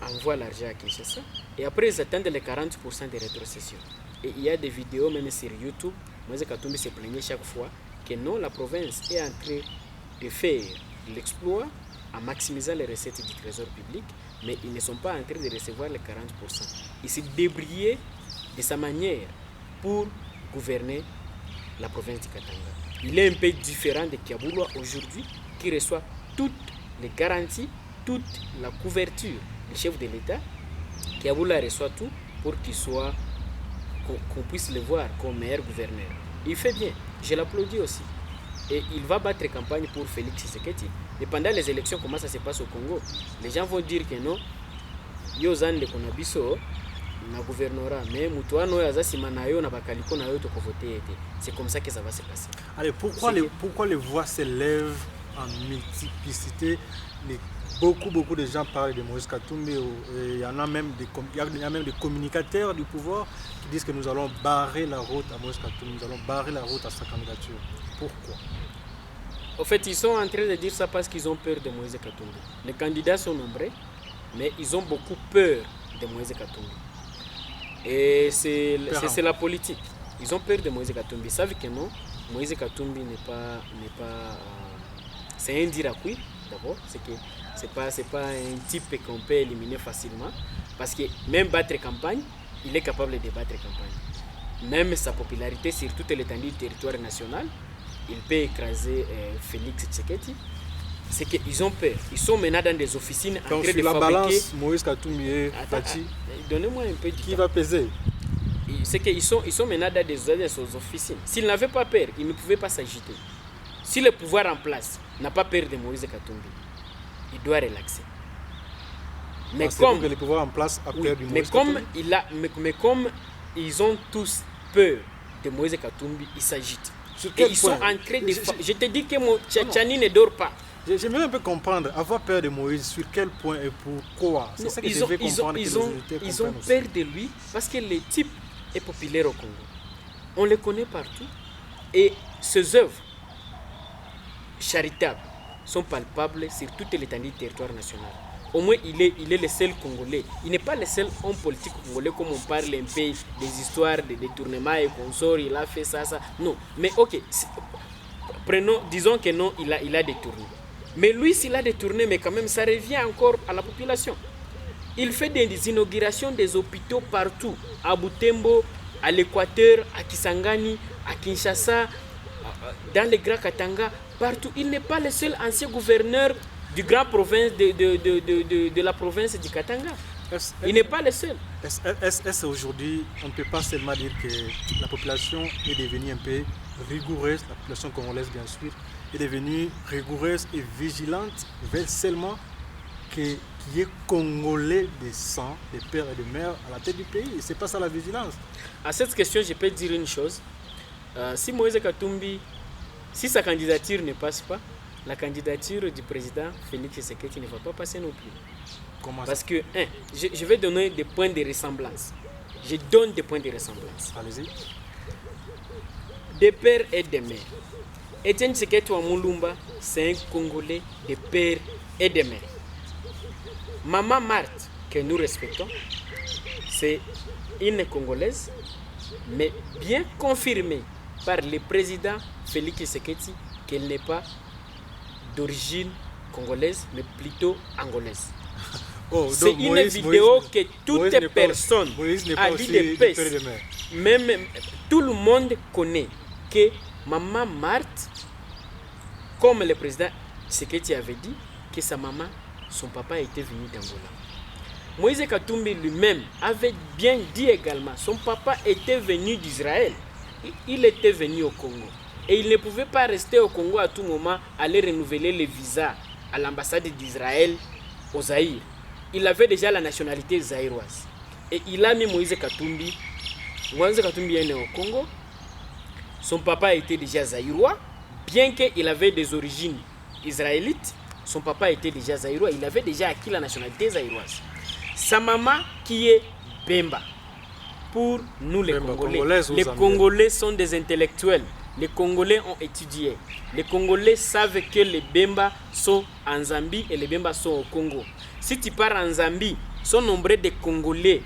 envoient l'argent à Kinshasa. Et après, ils attendent les 40% de rétrocession. Et il y a des vidéos même sur YouTube. Moïse Katumbi se plaignait chaque fois que non, la province est en train de faire l'exploit en maximisant les recettes du trésor public, mais ils ne sont pas en train de recevoir les 40%. Il s'est débrouillé de sa manière pour gouverner la province du Katanga. Il est un peu différent de Kiabulwa aujourd'hui, qui reçoit toutes les garanties, toute la couverture du chef de l'État. Kiabulwa reçoit tout pour qu'il soit, qu'on puisse le voir comme meilleur gouverneur. Il fait bien, je l'applaudis aussi. Et il va battre campagne pour Félix Tshisekedi. Et pendant les élections, comment ça se passe au Congo? Les gens vont dire que non, Yozan de Konabiso, na gouvernorat, mais Mutuano Yazasima Nayo, na Bakaliko Nayo, to voter. C'est comme ça que ça va se passer. Allez, pourquoi les voix s'élèvent en multiplicité? Beaucoup de gens parlent de Moïse Katumbi. Il y a même des communicateurs du pouvoir qui disent que nous allons barrer la route à Moïse Katumbi, nous allons barrer la route à sa candidature. Pourquoi? En fait, ils sont en train de dire ça parce qu'ils ont peur de Moïse Katumbi. Les candidats sont nombreux, mais ils ont beaucoup peur de Moïse Katumbi. Et c'est la politique. Ils ont peur de Moïse Katumbi. Ils savent que non, Moïse Katumbi n'est pas c'est un Dirakui d'abord, c'est pas un type qu'on peut éliminer facilement parce que même battre campagne, il est capable de battre campagne. Même sa popularité sur toute l'étendue du territoire national, il peut écraser Félix Tshisekedi. C'est qu'ils ont peur. Ils sont maintenant dans des officines en train de fabriquer. Donc sur la balance, Moïse Katumbi et Fachi, donnez-moi un peu de qui va peser? C'est qu'ils sont maintenant dans des officines. S'ils n'avaient pas peur, ils ne pouvaient pas s'agiter. Si le pouvoir en place n'a pas peur de Moïse Katumbi, il doit relaxer. Mais comme que le pouvoir en place a peur de Moïse Katumbi. Mais comme ils ont tous peur de Moïse Katumbi, ils s'agitent. Et ils sont en train de... Je te dis que Tchani ne dort pas. J'aimerais un peu comprendre, avoir peur de Moïse, sur quel point et pourquoi. C'est ça que je devais comprendre. Ils ont peur de lui parce que le type est populaire au Congo. On le connaît partout. Et ses œuvres charitables sont palpables sur toute l'étendue du territoire national. Au moins, il est le seul Congolais. Il n'est pas le seul homme politique congolais comme on parle un peu des histoires de détournement et consorts. Il a fait ça. Non. Mais ok, disons que non, il a détourné. Mais lui, s'il a détourné, mais quand même, ça revient encore à la population. Il fait des inaugurations des hôpitaux partout. À Butembo, à l'Équateur, à Kisangani, à Kinshasa, dans les Grands Katanga, partout. Il n'est pas le seul ancien gouverneur du grand province de la province du Katanga. Il n'est pas le seul. Est-ce aujourd'hui, on ne peut pas seulement dire que la population est devenue un peu rigoureuse, la population congolaise bien sûr, est devenue rigoureuse et vigilante, veut seulement qu'il y ait Congolais de sang, de pères et de mères à la tête du pays. C'est pas ça la vigilance. À cette question, je peux dire une chose. Si Moïse Katumbi, si sa candidature ne passe pas, la candidature du président Félix Tshisekedi ne va pas passer non plus. Comment Parce ça? que, je vais donner des points de ressemblance. Je donne des points de ressemblance. Allez-y. Des pères et des mères. Etienne Tshisekedi Wamulumba, c'est un Congolais de pères et de mères. Maman Marthe, que nous respectons, c'est une Congolaise, mais bien confirmée par le président Félix Tshisekedi qu'elle n'est pas d'origine congolaise, mais plutôt angolaise. C'est une vidéo que toute personne a dit de paix. Même tout le monde connaît que maman Marthe, comme le président Tshisekedi avait dit, que sa maman, son papa était venu d'Angola. Moïse Katumbi lui-même avait bien dit également, son papa était venu d'Israël. Il était venu au Congo. Et il ne pouvait pas rester au Congo à tout moment, aller renouveler le visa à l'ambassade d'Israël au Zaïre. Il avait déjà la nationalité zaïroise. Et il a mis Moïse Katumbi. Moïse Katumbi est né au Congo. Son papa était déjà zaïrois. Bien qu'il avait des origines israélites, son papa était déjà zaïrois. Il avait déjà acquis la nationalité zaïroise. Sa maman qui est Bemba. Pour nous les Congolais, les Congolais sont des intellectuels. Les Congolais ont étudié. Les Congolais savent que les Bemba sont en Zambie et les Bemba sont au Congo. Si tu pars en Zambie, sont nombreux de Congolais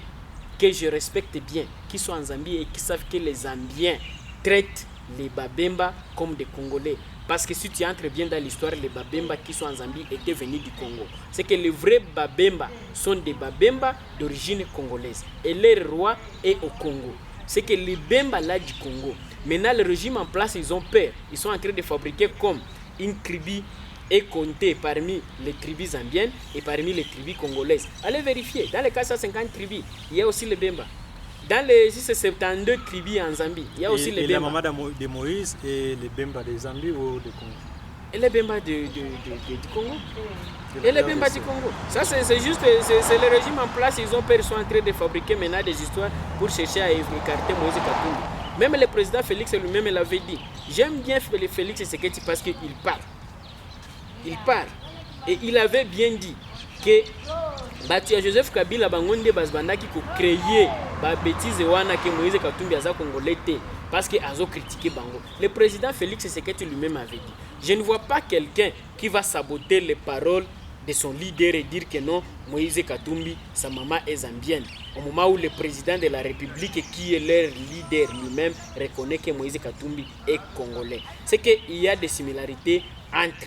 que je respecte bien, qui sont en Zambie et qui savent que les Zambiens traitent les Babemba comme des Congolais. Parce que si tu entres bien dans l'histoire, les Babemba qui sont en Zambie étaient venus du Congo. C'est que les vrais Babemba sont des Babemba d'origine congolaise. Et leur roi est au Congo. C'est que les Bemba là du Congo. Maintenant, le régime en place, ils ont peur. Ils sont en train de fabriquer comme une tribu est comptée parmi les tribus zambiennes et parmi les tribus congolaises. Allez vérifier. Dans les 450 tribus, il y a aussi les Bemba. Dans les 672 tribus en Zambie, il y a aussi les Bemba. Et la maman de Moïse et les Bemba de Zambie ou de Congo? Et les Bemba du Congo. Et les Bemba du Congo. Ça, c'est juste, c'est le régime en place. Ils ont peur, ils sont en train de fabriquer maintenant des histoires pour chercher à écarter Moïse Katumbi. Même le président Félix lui-même l'avait dit. J'aime bien Félix Tshisekedi parce qu'il parle. Il parle. Et il avait bien dit que Joseph Kabila bangonde bazbandaki ko créer ba bêtise wana que Moïse Katumbi aza congolais parce que azo critiquer bango. Le président Félix Tshisekedi lui-même avait dit, je ne vois pas quelqu'un qui va saboter les paroles de son leader et dire que non, Moïse Katumbi, sa maman est zambienne. Au moment où le président de la République, qui est leur leader lui-même, reconnaît que Moïse Katumbi est congolais. C'est qu'il y a des similarités entre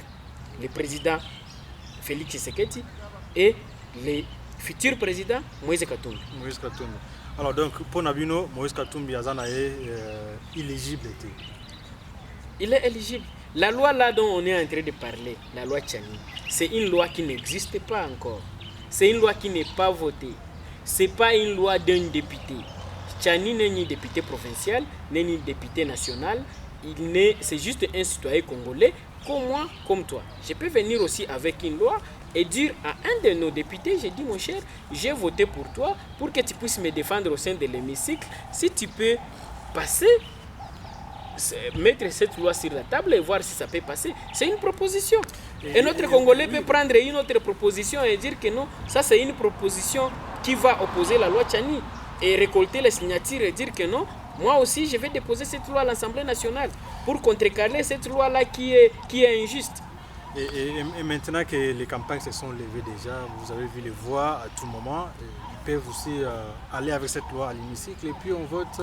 le président Félix Tshisekedi et le futur président Moïse Katumbi. Moïse Katumbi. Alors donc, pour Nabino, Moïse Katumbi est éligible. Il est éligible. La loi là dont on est en train de parler, la loi Tchani, c'est une loi qui n'existe pas encore. C'est une loi qui n'est pas votée. Ce n'est pas une loi d'un député. Tchani n'est ni député provincial, n'est ni député national. C'est juste un citoyen congolais comme moi, comme toi. Je peux venir aussi avec une loi et dire à un de nos députés, j'ai dit mon cher, j'ai voté pour toi pour que tu puisses me défendre au sein de l'hémicycle. Si tu peux passer, mettre cette loi sur la table et voir si ça peut passer. C'est une proposition. Et notre Congolais peut prendre une autre proposition et dire que non, ça c'est une proposition qui va opposer la loi Tchani et récolter les signatures et dire que non, moi aussi je vais déposer cette loi à l'Assemblée nationale pour contrecarrer cette loi-là qui est injuste. Et maintenant que les campagnes se sont levées déjà, vous avez vu les voix à tout moment, ils peuvent aussi aller avec cette loi à l'hémicycle et puis on vote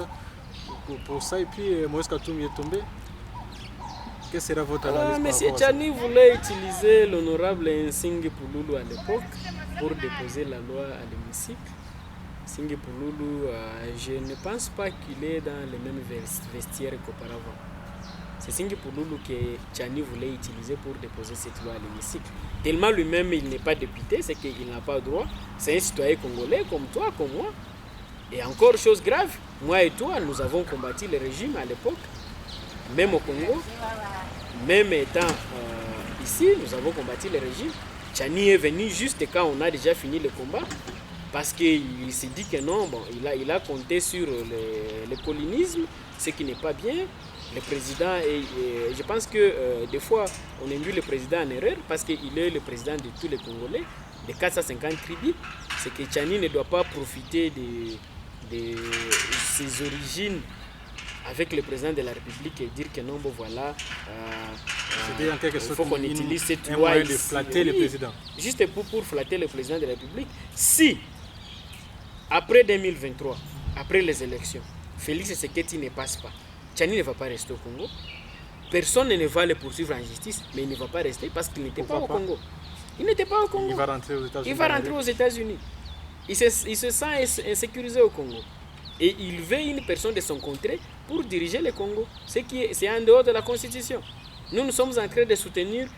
pour ça, et puis Moïse Katumbi est tombé. Quelle sera votre analyse? Monsieur Tchani voulait utiliser l'honorable Nsingi Pouloulou à l'époque pour déposer la loi à l'hémicycle. Nsingi Pouloulou, je ne pense pas qu'il est dans les mêmes vestiaires qu'auparavant. C'est Nsingi Pouloulou que Tchani voulait utiliser pour déposer cette loi à l'hémicycle. Tellement lui-même il n'est pas député, c'est qu'il n'a pas droit. C'est un citoyen congolais comme toi, comme moi. Et encore chose grave, moi et toi, nous avons combattu le régime à l'époque, même au Congo, même étant ici, nous avons combattu le régime. Tchani est venu juste quand on a déjà fini le combat, parce qu'il s'est dit que non, bon, il a compté sur le colonisme, ce qui n'est pas bien. Le président, je pense que des fois, on induit le président en erreur, parce qu'il est le président de tous les Congolais, de 450 tribus. C'est que Tchani ne doit pas profiter de ses origines avec le président de la République et dire que non, bon voilà, il faut qu'on utilise cette loi de flatter le président. Juste pour flatter le président de la République. Si, après 2023, après les élections, Félix Tshisekedi ne passe pas, Tchani ne va pas rester au Congo, personne ne va le poursuivre en justice, mais il ne va pas rester parce qu'il n'était pas au Congo. Il n'était pas au Congo. Il va rentrer aux États-Unis. Il va rentrer aux États-Unis. Il se sent insécurisé au Congo. Et il veut une personne de son contrée pour diriger le Congo. C'est en dehors de la Constitution. Nous sommes en train de soutenir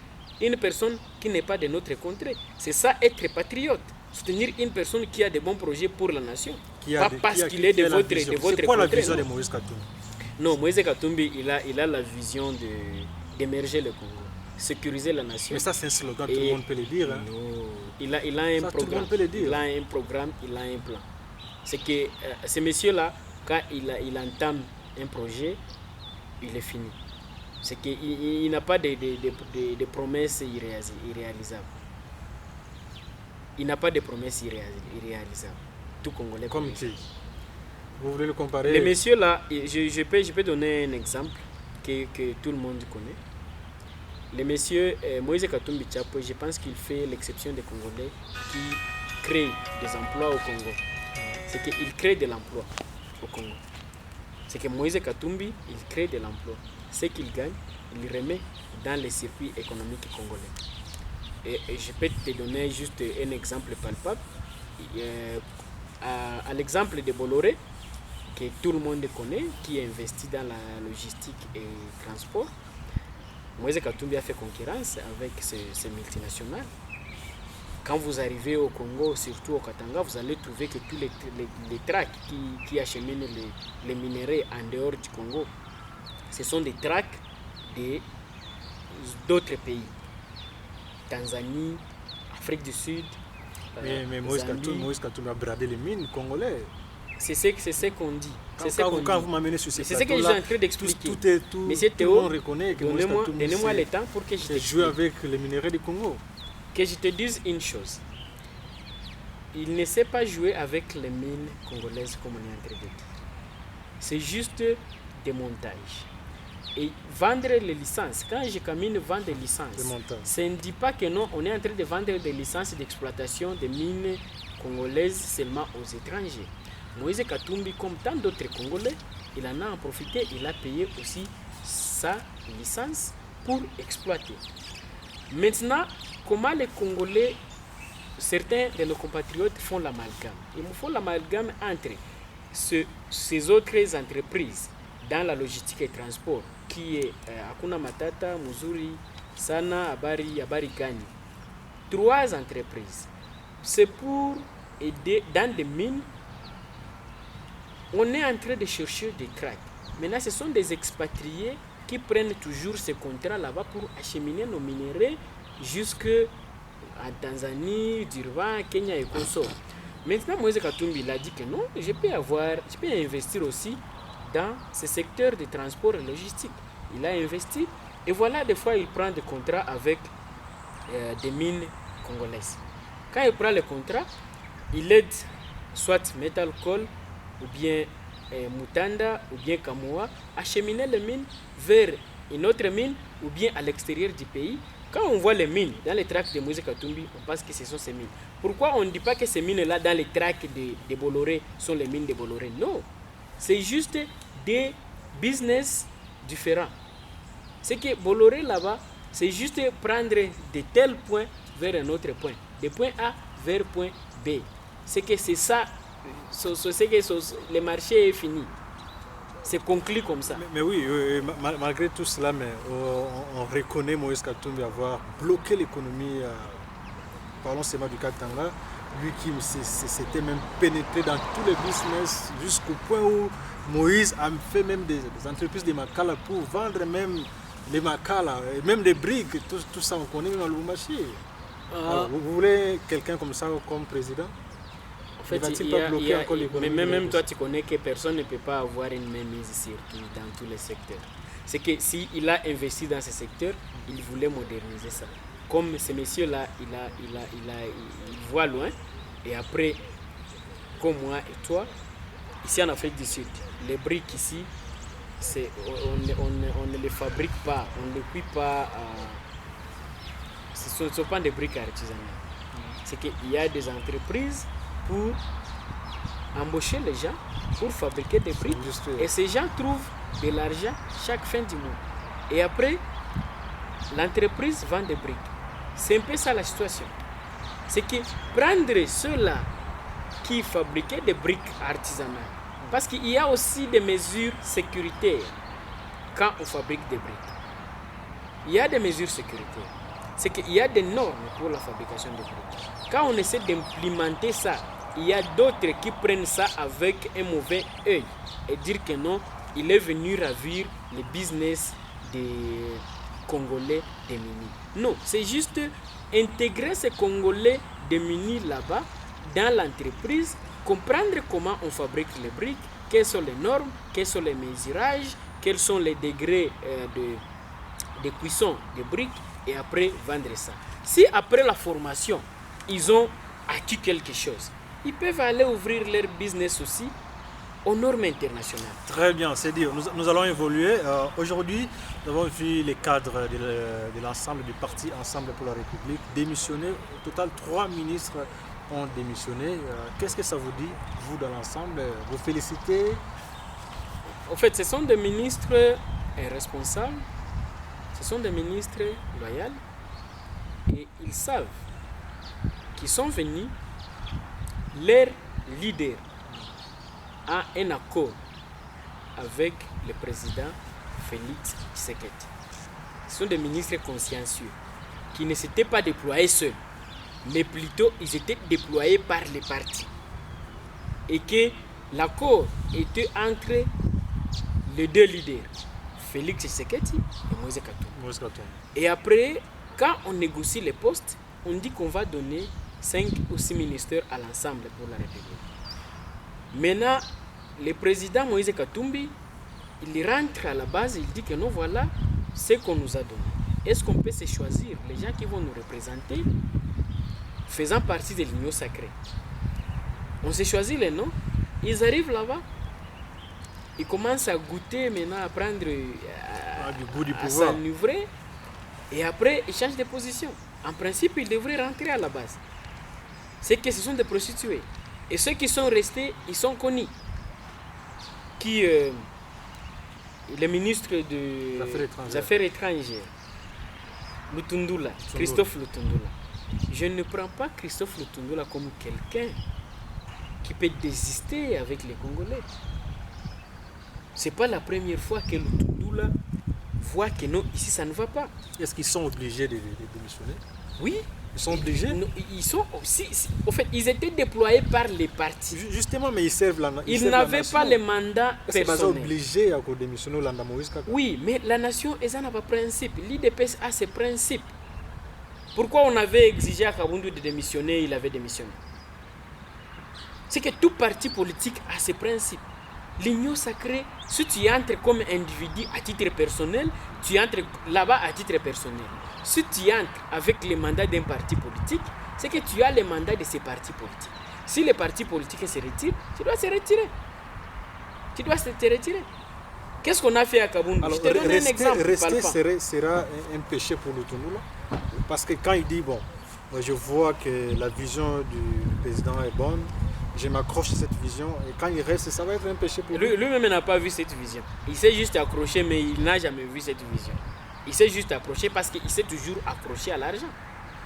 une personne qui n'est pas de notre contrée. C'est ça être patriote. Soutenir une personne qui a de bons projets pour la nation. Pas parce qu'il est de votre contrée. C'est quoi la vision de Moïse Katumbi? Non, Moïse Katumbi, il a la vision d'émerger le Congo. Sécuriser la nation. Mais ça c'est un slogan, tout le monde peut le dire. Hein. Non, il a un ça, programme. tout le monde peut le dire. Il a un programme, il a un plan. C'est que ce monsieur-là, quand il entame un projet, il est fini. C'est qu'il n'a pas de promesses irréalisables. Il n'a pas de promesses irréalisables. Tout Congolais. Comme qui? Vous voulez le comparer? Le monsieur-là, je peux donner un exemple que tout le monde connaît. Le monsieur Moïse Katumbi Tchapo, je pense qu'il fait l'exception des Congolais qui créent des emplois au Congo. C'est qu'il crée de l'emploi au Congo. C'est que Moïse Katumbi, il crée de l'emploi. Ce qu'il gagne, il remet dans les circuits économiques congolais. Et je peux te donner juste un exemple palpable. À l'exemple de Bolloré, que tout le monde connaît, qui investit dans la logistique et le transport. Moïse Katumbi a fait concurrence avec ces multinationales. Quand vous arrivez au Congo, surtout au Katanga, vous allez trouver que tous les tracts qui acheminent les minerais en dehors du Congo, ce sont des tracts d'autres pays. Tanzanie, Afrique du Sud. Mais Moïse Katumbi a bradé les mines congolaises. C'est ce qu'on dit. Quand vous m'amenez sur ces c'est ce que je suis en train d'expliquer. Monsieur Théo, tout le monde reconnaît que donnez-moi le temps pour que je te joue avec les minéraux du Congo. Que je te dise une chose. Il ne sait pas jouer avec les mines congolaises comme on est en train de dire. C'est juste des montages. et vendre les licences. Quand je camine vendre des licences, ça ne dit pas que non, on est en train de vendre des licences d'exploitation des mines congolaises seulement aux étrangers. Moïse Katumbi, comme tant d'autres Congolais, il en a profité, il a payé aussi sa licence pour exploiter. Maintenant, comment les Congolais, certains de nos compatriotes font l'amalgame? Ils font l'amalgame entre ces autres entreprises dans la logistique et transport, qui est Hakuna Matata, Muzuri, Sana, Abari Gani. 3 entreprises. C'est pour aider dans des mines. On est en train de chercher des tracts. Maintenant, ce sont des expatriés qui prennent toujours ces contrats là-bas pour acheminer nos minéraux jusque à Tanzanie, Durban, Kenya et consorts. Maintenant, Moïse Katumbi il a dit que non, je peux investir aussi dans ce secteur de transport et logistique. Il a investi et voilà, des fois, il prend des contrats avec des mines congolaises. Quand il prend les contrats, il aide soit Metal Coal ou bien Mutanda ou bien Kamoa à acheminer les mines vers une autre mine ou bien à l'extérieur du pays. Quand on voit les mines dans les tracts de Moïse Katumbi, on pense que ce sont ces mines. Pourquoi on ne dit pas que ces mines-là dans les tracts de Bolloré sont les mines de Bolloré? Non, c'est juste des business différents. C'est que Bolloré là-bas, c'est juste prendre de tels points vers un autre point, de point A vers point B. C'est que c'est ça, c'est que le marché est fini. C'est conclu comme ça. Mais oui, malgré tout cela, on reconnaît Moïse Katumbi avoir bloqué l'économie, parlons seulement du Katanga, lui qui s'était même pénétré dans tous les business jusqu'au point où Moïse a fait même des entreprises de Makala pour vendre même les Makala, et même des briques, tout ça on connaît dans le marché. Vous voulez quelqu'un comme ça comme président? En fait, mais même toi, tu connais que personne ne peut pas avoir une même mise sur qui dans tous les secteurs. C'est que s'il a investi dans ce secteur, il voulait moderniser ça. Comme ce monsieur-là, il voit loin. Et après, comme moi et toi, ici en Afrique du Sud, les briques ici, on ne les fabrique pas, on ne les cuit pas. Ce ne sont pas des briques artisanales. C'est qu'il y a des entreprises pour embaucher les gens, pour fabriquer des briques. Et ces gens trouvent de l'argent chaque fin du mois. Et après, l'entreprise vend des briques. C'est un peu ça la situation. C'est que prendre ceux-là qui fabriquaient des briques artisanales, parce qu'il y a aussi des mesures sécuritaires quand on fabrique des briques. Il y a des mesures sécuritaires. C'est qu'il y a des normes pour la fabrication des briques. Quand on essaie d'implémenter ça, il y a d'autres qui prennent ça avec un mauvais œil et dire que non, il est venu ravir le business des Congolais démunis. Non, c'est juste intégrer ces Congolais démunis là-bas dans l'entreprise, comprendre comment on fabrique les briques, quelles sont les normes, quels sont les mesurages, quels sont les degrés de cuisson des briques et après vendre ça. Si après la formation, ils ont acquis quelque chose, ils peuvent aller ouvrir leur business aussi aux normes internationales. Très bien, c'est dire, nous allons évoluer. Aujourd'hui, nous avons vu les cadres de l'ensemble du parti Ensemble pour la République démissionner. Au total, 3 ministres ont démissionné. Qu'est-ce que ça vous dit, vous, dans l'ensemble? Vous félicitez? En fait, ce sont des ministres responsables, ce sont des ministres loyaux et ils savent qu'ils sont venus, leur leader a un accord avec le président Félix Tshisekedi. Ce sont des ministres consciencieux qui ne s'étaient pas déployés seuls, mais plutôt ils étaient déployés par les partis. Et que l'accord était entre les deux leaders, Félix Tshisekedi et Moïse Katumbi. Et après, quand on négocie les postes, on dit qu'on va donner 5 ou 6 ministères à l'ensemble pour la République. Maintenant, le président Moïse Katumbi, il rentre à la base, il dit que non, voilà ce qu'on nous a donné. Est-ce qu'on peut se choisir les gens qui vont nous représenter faisant partie de l'union sacrée? On se choisit les noms, ils arrivent là-bas, ils commencent à goûter maintenant, à prendre, du goût du à pouvoir. s'enivrer et après il change de position. En principe, il devrait rentrer à la base. C'est que ce sont des prostituées. Et ceux qui sont restés, ils sont connus. Qui, le ministre des Affaires étrangères, Lutundula, Christophe Lutundula. Je ne prends pas Christophe Lutundula comme quelqu'un qui peut désister avec les Congolais. C'est pas la première fois que Lutundula voit que non, ici ça ne va pas. Est-ce qu'ils sont obligés de démissionner? Oui. Ils sont obligés? Ils sont aussi, en fait, ils étaient déployés par les partis. Justement, mais ils servent la nation. Ils n'avaient pas le mandat personnel. Ils sont obligés à démissionner au Moïse Kaka. Oui, mais la nation, elle n'a pas de principe. L'IDPS a ses principes. Pourquoi on avait exigé à Kabundu de démissionner, il avait démissionné? C'est que tout parti politique a ses principes. L'union sacrée, si tu entres comme individu à titre personnel, tu entres là-bas à titre personnel. Si tu entres avec le mandat d'un parti politique, c'est que tu as le mandat de ces partis politiques. Si le parti politique se retire, tu dois se retirer. Tu dois te retirer. Qu'est-ce qu'on a fait à Kabundu? Je te donne un exemple. Rester sera un péché pour le Tunula. Parce que quand il dit, bon, je vois que la vision du président est bonne, je m'accroche à cette vision, et quand il reste, ça va être un péché pour lui. Lui-même n'a pas vu cette vision. Il s'est juste accroché, mais il n'a jamais vu cette vision. Il s'est juste accroché parce qu'il s'est toujours accroché à l'argent.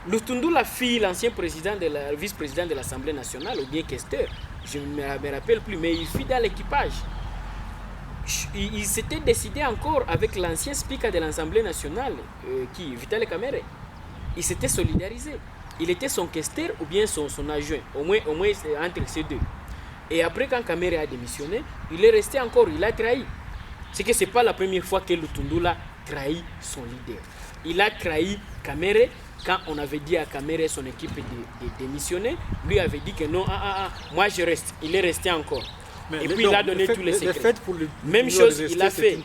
Lutundula fille, l'ancien président vice-président de l'Assemblée nationale, ou bien questeur, je ne me rappelle plus, mais il fit dans l'équipage. Il s'était décidé encore avec l'ancien speaker de l'Assemblée nationale, Vital Kamerhe. Il s'était solidarisé. Il était son questeur ou bien son adjoint, au moins entre ces deux. Et après, quand Kamerhe a démissionné, il est resté encore, il a trahi. C'est que ce n'est pas la première fois que Lutundula trahit son leader. Il a trahi Kamerhe quand on avait dit à Kamerhe, son équipe de démissionner. Lui avait dit que non, moi je reste. Il est resté encore. Et puis il a donné tous les secrets. Même chose, il a fait.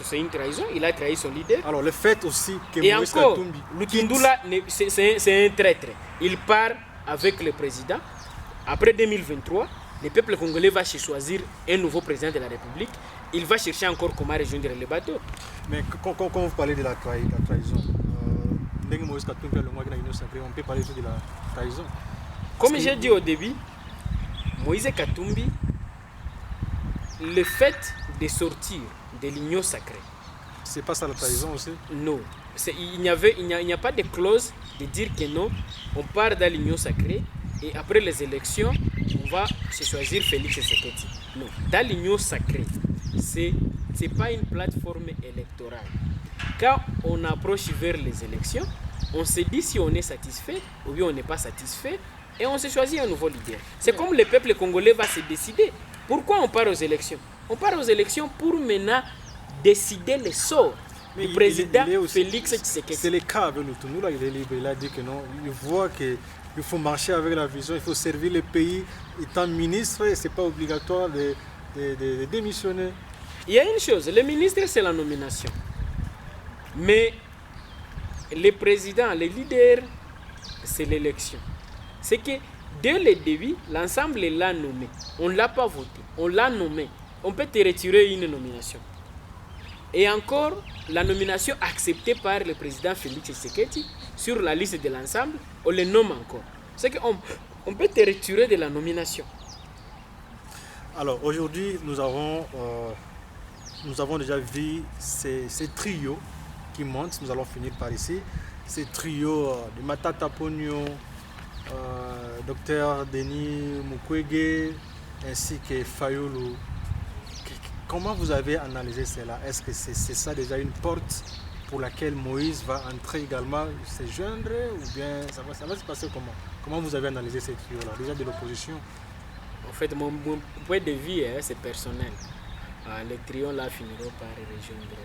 C'est une trahison. Il a trahi son leader. Alors le fait aussi que et encore, Lutundula, c'est un traître. Il part avec le président. Après 2023, le peuple congolais va choisir un nouveau président de la République. Il va chercher encore comment rejoindre le bateau. Mais quand vous parlez de la trahison, on peut parler de la trahison. Comme j'ai dit au début, Moïse Katumbi, le fait de sortir de l'union sacrée. C'est pas ça la trahison aussi? Non. Il n'y a pas de clause de dire que non, on part dans l'union sacrée et après les élections, on va se choisir Félix Tshisekedi. Non. Dans l'union sacrée, c'est pas une plateforme électorale. Quand on approche vers les élections, on se dit si on est satisfait ou bien on n'est pas satisfait et on se choisit un nouveau leader. C'est comme le peuple congolais va se décider. Pourquoi on part aux élections? On part aux élections pour maintenant décider le sort du président Félix Tshisekedi. C'est le cas avec Lutundula, il est libre, il a dit que non, il voit qu'il faut marcher avec la vision, il faut servir le pays. Étant ministre, ce n'est pas obligatoire de démissionner. Il y a une chose, le ministre c'est la nomination. Mais le président, le leader, c'est l'élection. C'est que dès le début, l'ensemble l'a nommé. On ne l'a pas voté, on l'a nommé. On peut te retirer une nomination. Et encore, la nomination acceptée par le président Félix Tshisekedi sur la liste de l'ensemble, on le nomme encore. C'est qu'on peut te retirer de la nomination. Alors aujourd'hui, nous avons déjà vu ces trios qui montent. Nous allons finir par ici. Ces trios de Matata Pogno, Dr Denis Mukwege ainsi que Fayulu. Comment vous avez analysé cela? Est-ce que c'est ça déjà une porte pour laquelle Moïse va entrer également, se joindre, ou bien ça va se passer comment? Comment vous avez analysé ces trios-là, déjà de l'opposition? En fait, mon point de vue, c'est personnel. Les trios-là finiront par rejoindre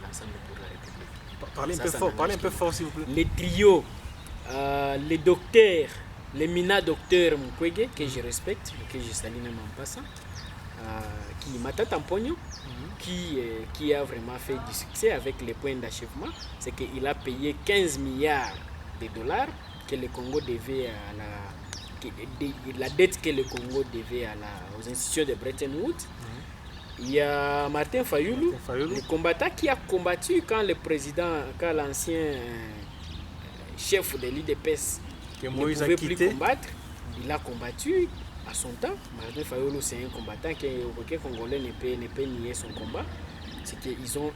l'ensemble pour la République. Parlez un peu fort, s'il vous plaît. Les trios, les docteurs, les mina docteurs Mukwege, que je respecte, que je salue même en passant, qui Matata Pogno, qui a vraiment fait du succès avec les points d'achèvement, c'est qu'il a payé 15 milliards de dollars que le Congo devait à la... la dette que le Congo devait aux institutions de Bretton Woods. Il y a Martin Fayoulou, le combattant qui a combattu quand l'ancien chef de l'IDPS ne pouvait plus combattre. Il a combattu à son temps. Martin Fayoulou, c'est un combattant auquel Congolais ne peut nier son combat. C'est qu'ils ont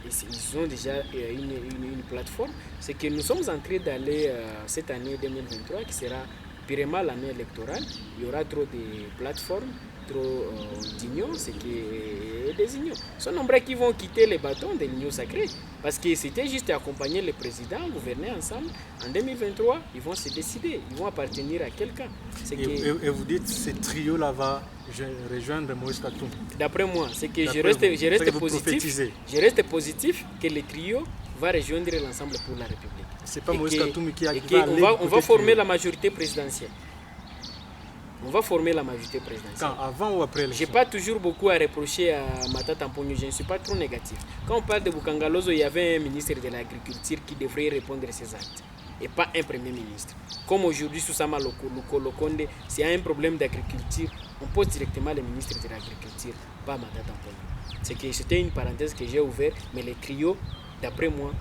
déjà une plateforme. C'est que nous sommes en train d'aller cette année 2023 qui sera purement l'année électorale. Il y aura trop de plateformes, trop d'unions, c'est que des unions. Ils sont nombreux qui vont quitter les bâtons de l'union sacrée parce que c'était juste accompagner le président, gouverner ensemble. En 2023, ils vont se décider, ils vont appartenir à quelqu'un. Et vous dites que ce trio-là va rejoindre Moïse Katumbi. D'après moi, c'est que je reste positif que le trio va rejoindre l'ensemble pour la République. C'est pas Moïse Katumbi qui va on va former la majorité présidentielle. On va former la majorité présidentielle. Quand, avant ou après l'élection? Je n'ai pas toujours beaucoup à reprocher à Matata Mponyo, je ne suis pas trop négatif. Quand on parle de Bukangalozo, il y avait un ministre de l'Agriculture qui devrait répondre à ses actes et pas un premier ministre. Comme aujourd'hui, Susama Lokonde, s'il y a un problème d'agriculture, on pose directement le ministre de l'Agriculture, pas Matata Mponyo. C'était une parenthèse que j'ai ouverte, mais les trios, d'après moi,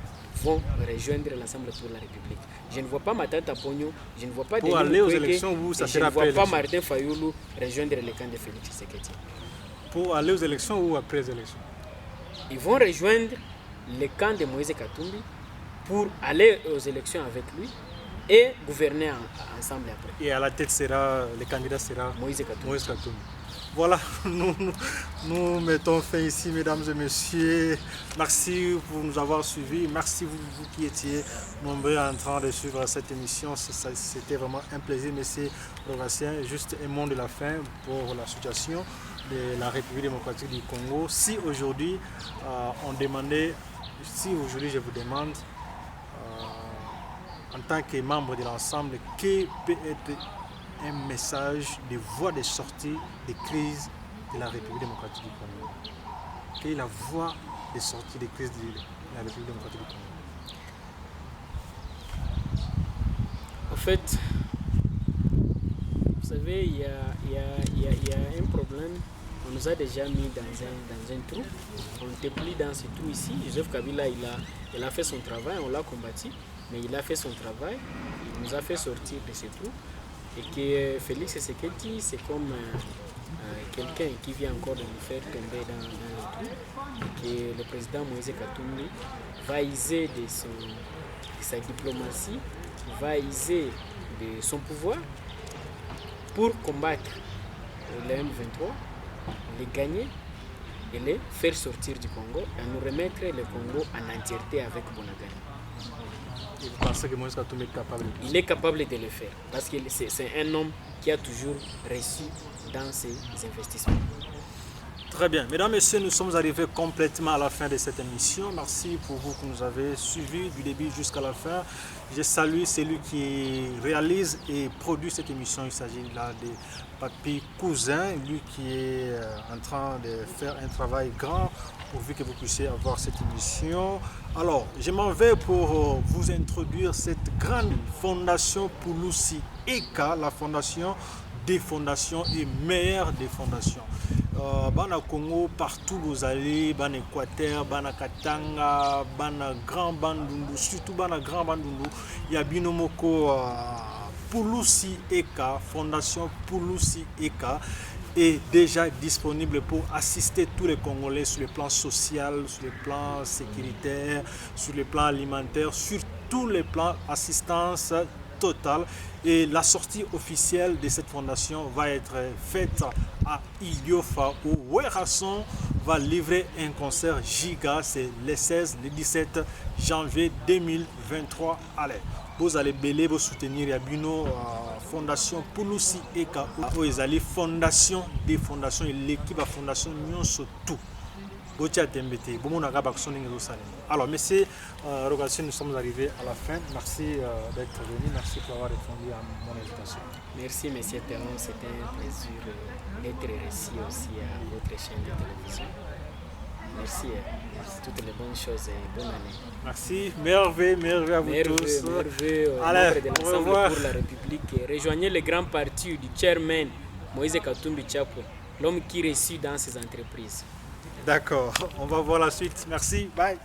vont rejoindre l'ensemble pour la République. Je ne vois pas Matata Mponyo, je ne vois pas pour aller aux élections, je ne vois pas Martin Fayoulou rejoindre le camp de Félix Tshisekedi. Pour aller aux élections ou après les élections? Ils vont rejoindre le camp de Moïse Katumbi pour aller aux élections avec lui et gouverner ensemble après. Et à la tête le candidat sera Moïse Katumbi. Voilà, nous mettons fin ici, mesdames et messieurs. Merci pour nous avoir suivis. Merci vous qui étiez nombreux en train de suivre cette émission. C'était vraiment un plaisir, monsieur Rogatien. Juste un mot de la fin pour la situation de la République démocratique du Congo. Si aujourd'hui, je vous demande, en tant que membre de l'ensemble, quel peut être un message de voie de sortie des crises de la République démocratique du Congo? Quelle est la voie de sortie des crises de la République démocratique du Congo? En fait, vous savez, il y a un problème. On nous a déjà mis dans un trou. On n'était plus dans ce trou ici. Joseph Kabila, il a fait son travail, on l'a combattu, mais il a fait son travail, il nous a fait sortir de ce trou. Et que Félix Tshisekedi, c'est comme quelqu'un qui vient encore de nous faire tomber dans le trou. Et que le président Moïse Katumbi va user de sa diplomatie, va user de son pouvoir pour combattre le M23, les gagner et les faire sortir du Congo et nous remettre le Congo en entièreté avec Bonagani. Et vous pensez que Moïse Katumbi est capable de le faire? Il est capable de le faire parce que c'est un homme qui a toujours réussi dans ses investissements. Très bien. Mesdames et messieurs, nous sommes arrivés complètement à la fin de cette émission. Merci pour vous que nous avez suivis du début jusqu'à la fin. Je salue celui qui réalise et produit cette émission. Il s'agit là de Papi Cousin, lui qui est en train de faire un travail grand pourvu que vous puissiez avoir cette émission. Alors, je m'en vais pour vous introduire cette grande fondation Pouloussi ECA, la fondation des fondations et meilleure des fondations. Bana Congo, partout vous allez, Bana Équateur, Bana Katanga, Bana Grand Bandundu, surtout Bana Grand Bandundu, il y a Binomoko Pouloussi ECA, fondation Pouloussi ECA, est déjà disponible pour assister tous les Congolais sur le plan social, sur le plan sécuritaire, sur le plan alimentaire, sur tous les plans assistance totale. Et la sortie officielle de cette fondation va être faite à Idiofa où Werrason va livrer un concert giga, c'est le 16, le 17 janvier 2023. Allez, vous allez belé vous soutenir Yabino fondation Pouloussi ECA où ils allaient fondation des fondations et l'équipe à fondation Nyon surtout. Alors, monsieur Rogatien, nous sommes arrivés à la fin. Merci d'être venu. Merci pour avoir répondu à mon invitation. Merci, monsieur Perron. C'était un plaisir d'être ici aussi à votre chaîne de télévision. Merci. Toutes les bonnes choses et bonne année. Merci. Merveille à vous tous. Merveille. Allez, de l'ensemble pour la République. Rejoignez le grand parti du chairman Moïse Katumbi Tchapwe, l'homme qui réussit dans ses entreprises. D'accord, on va voir la suite. Merci, bye.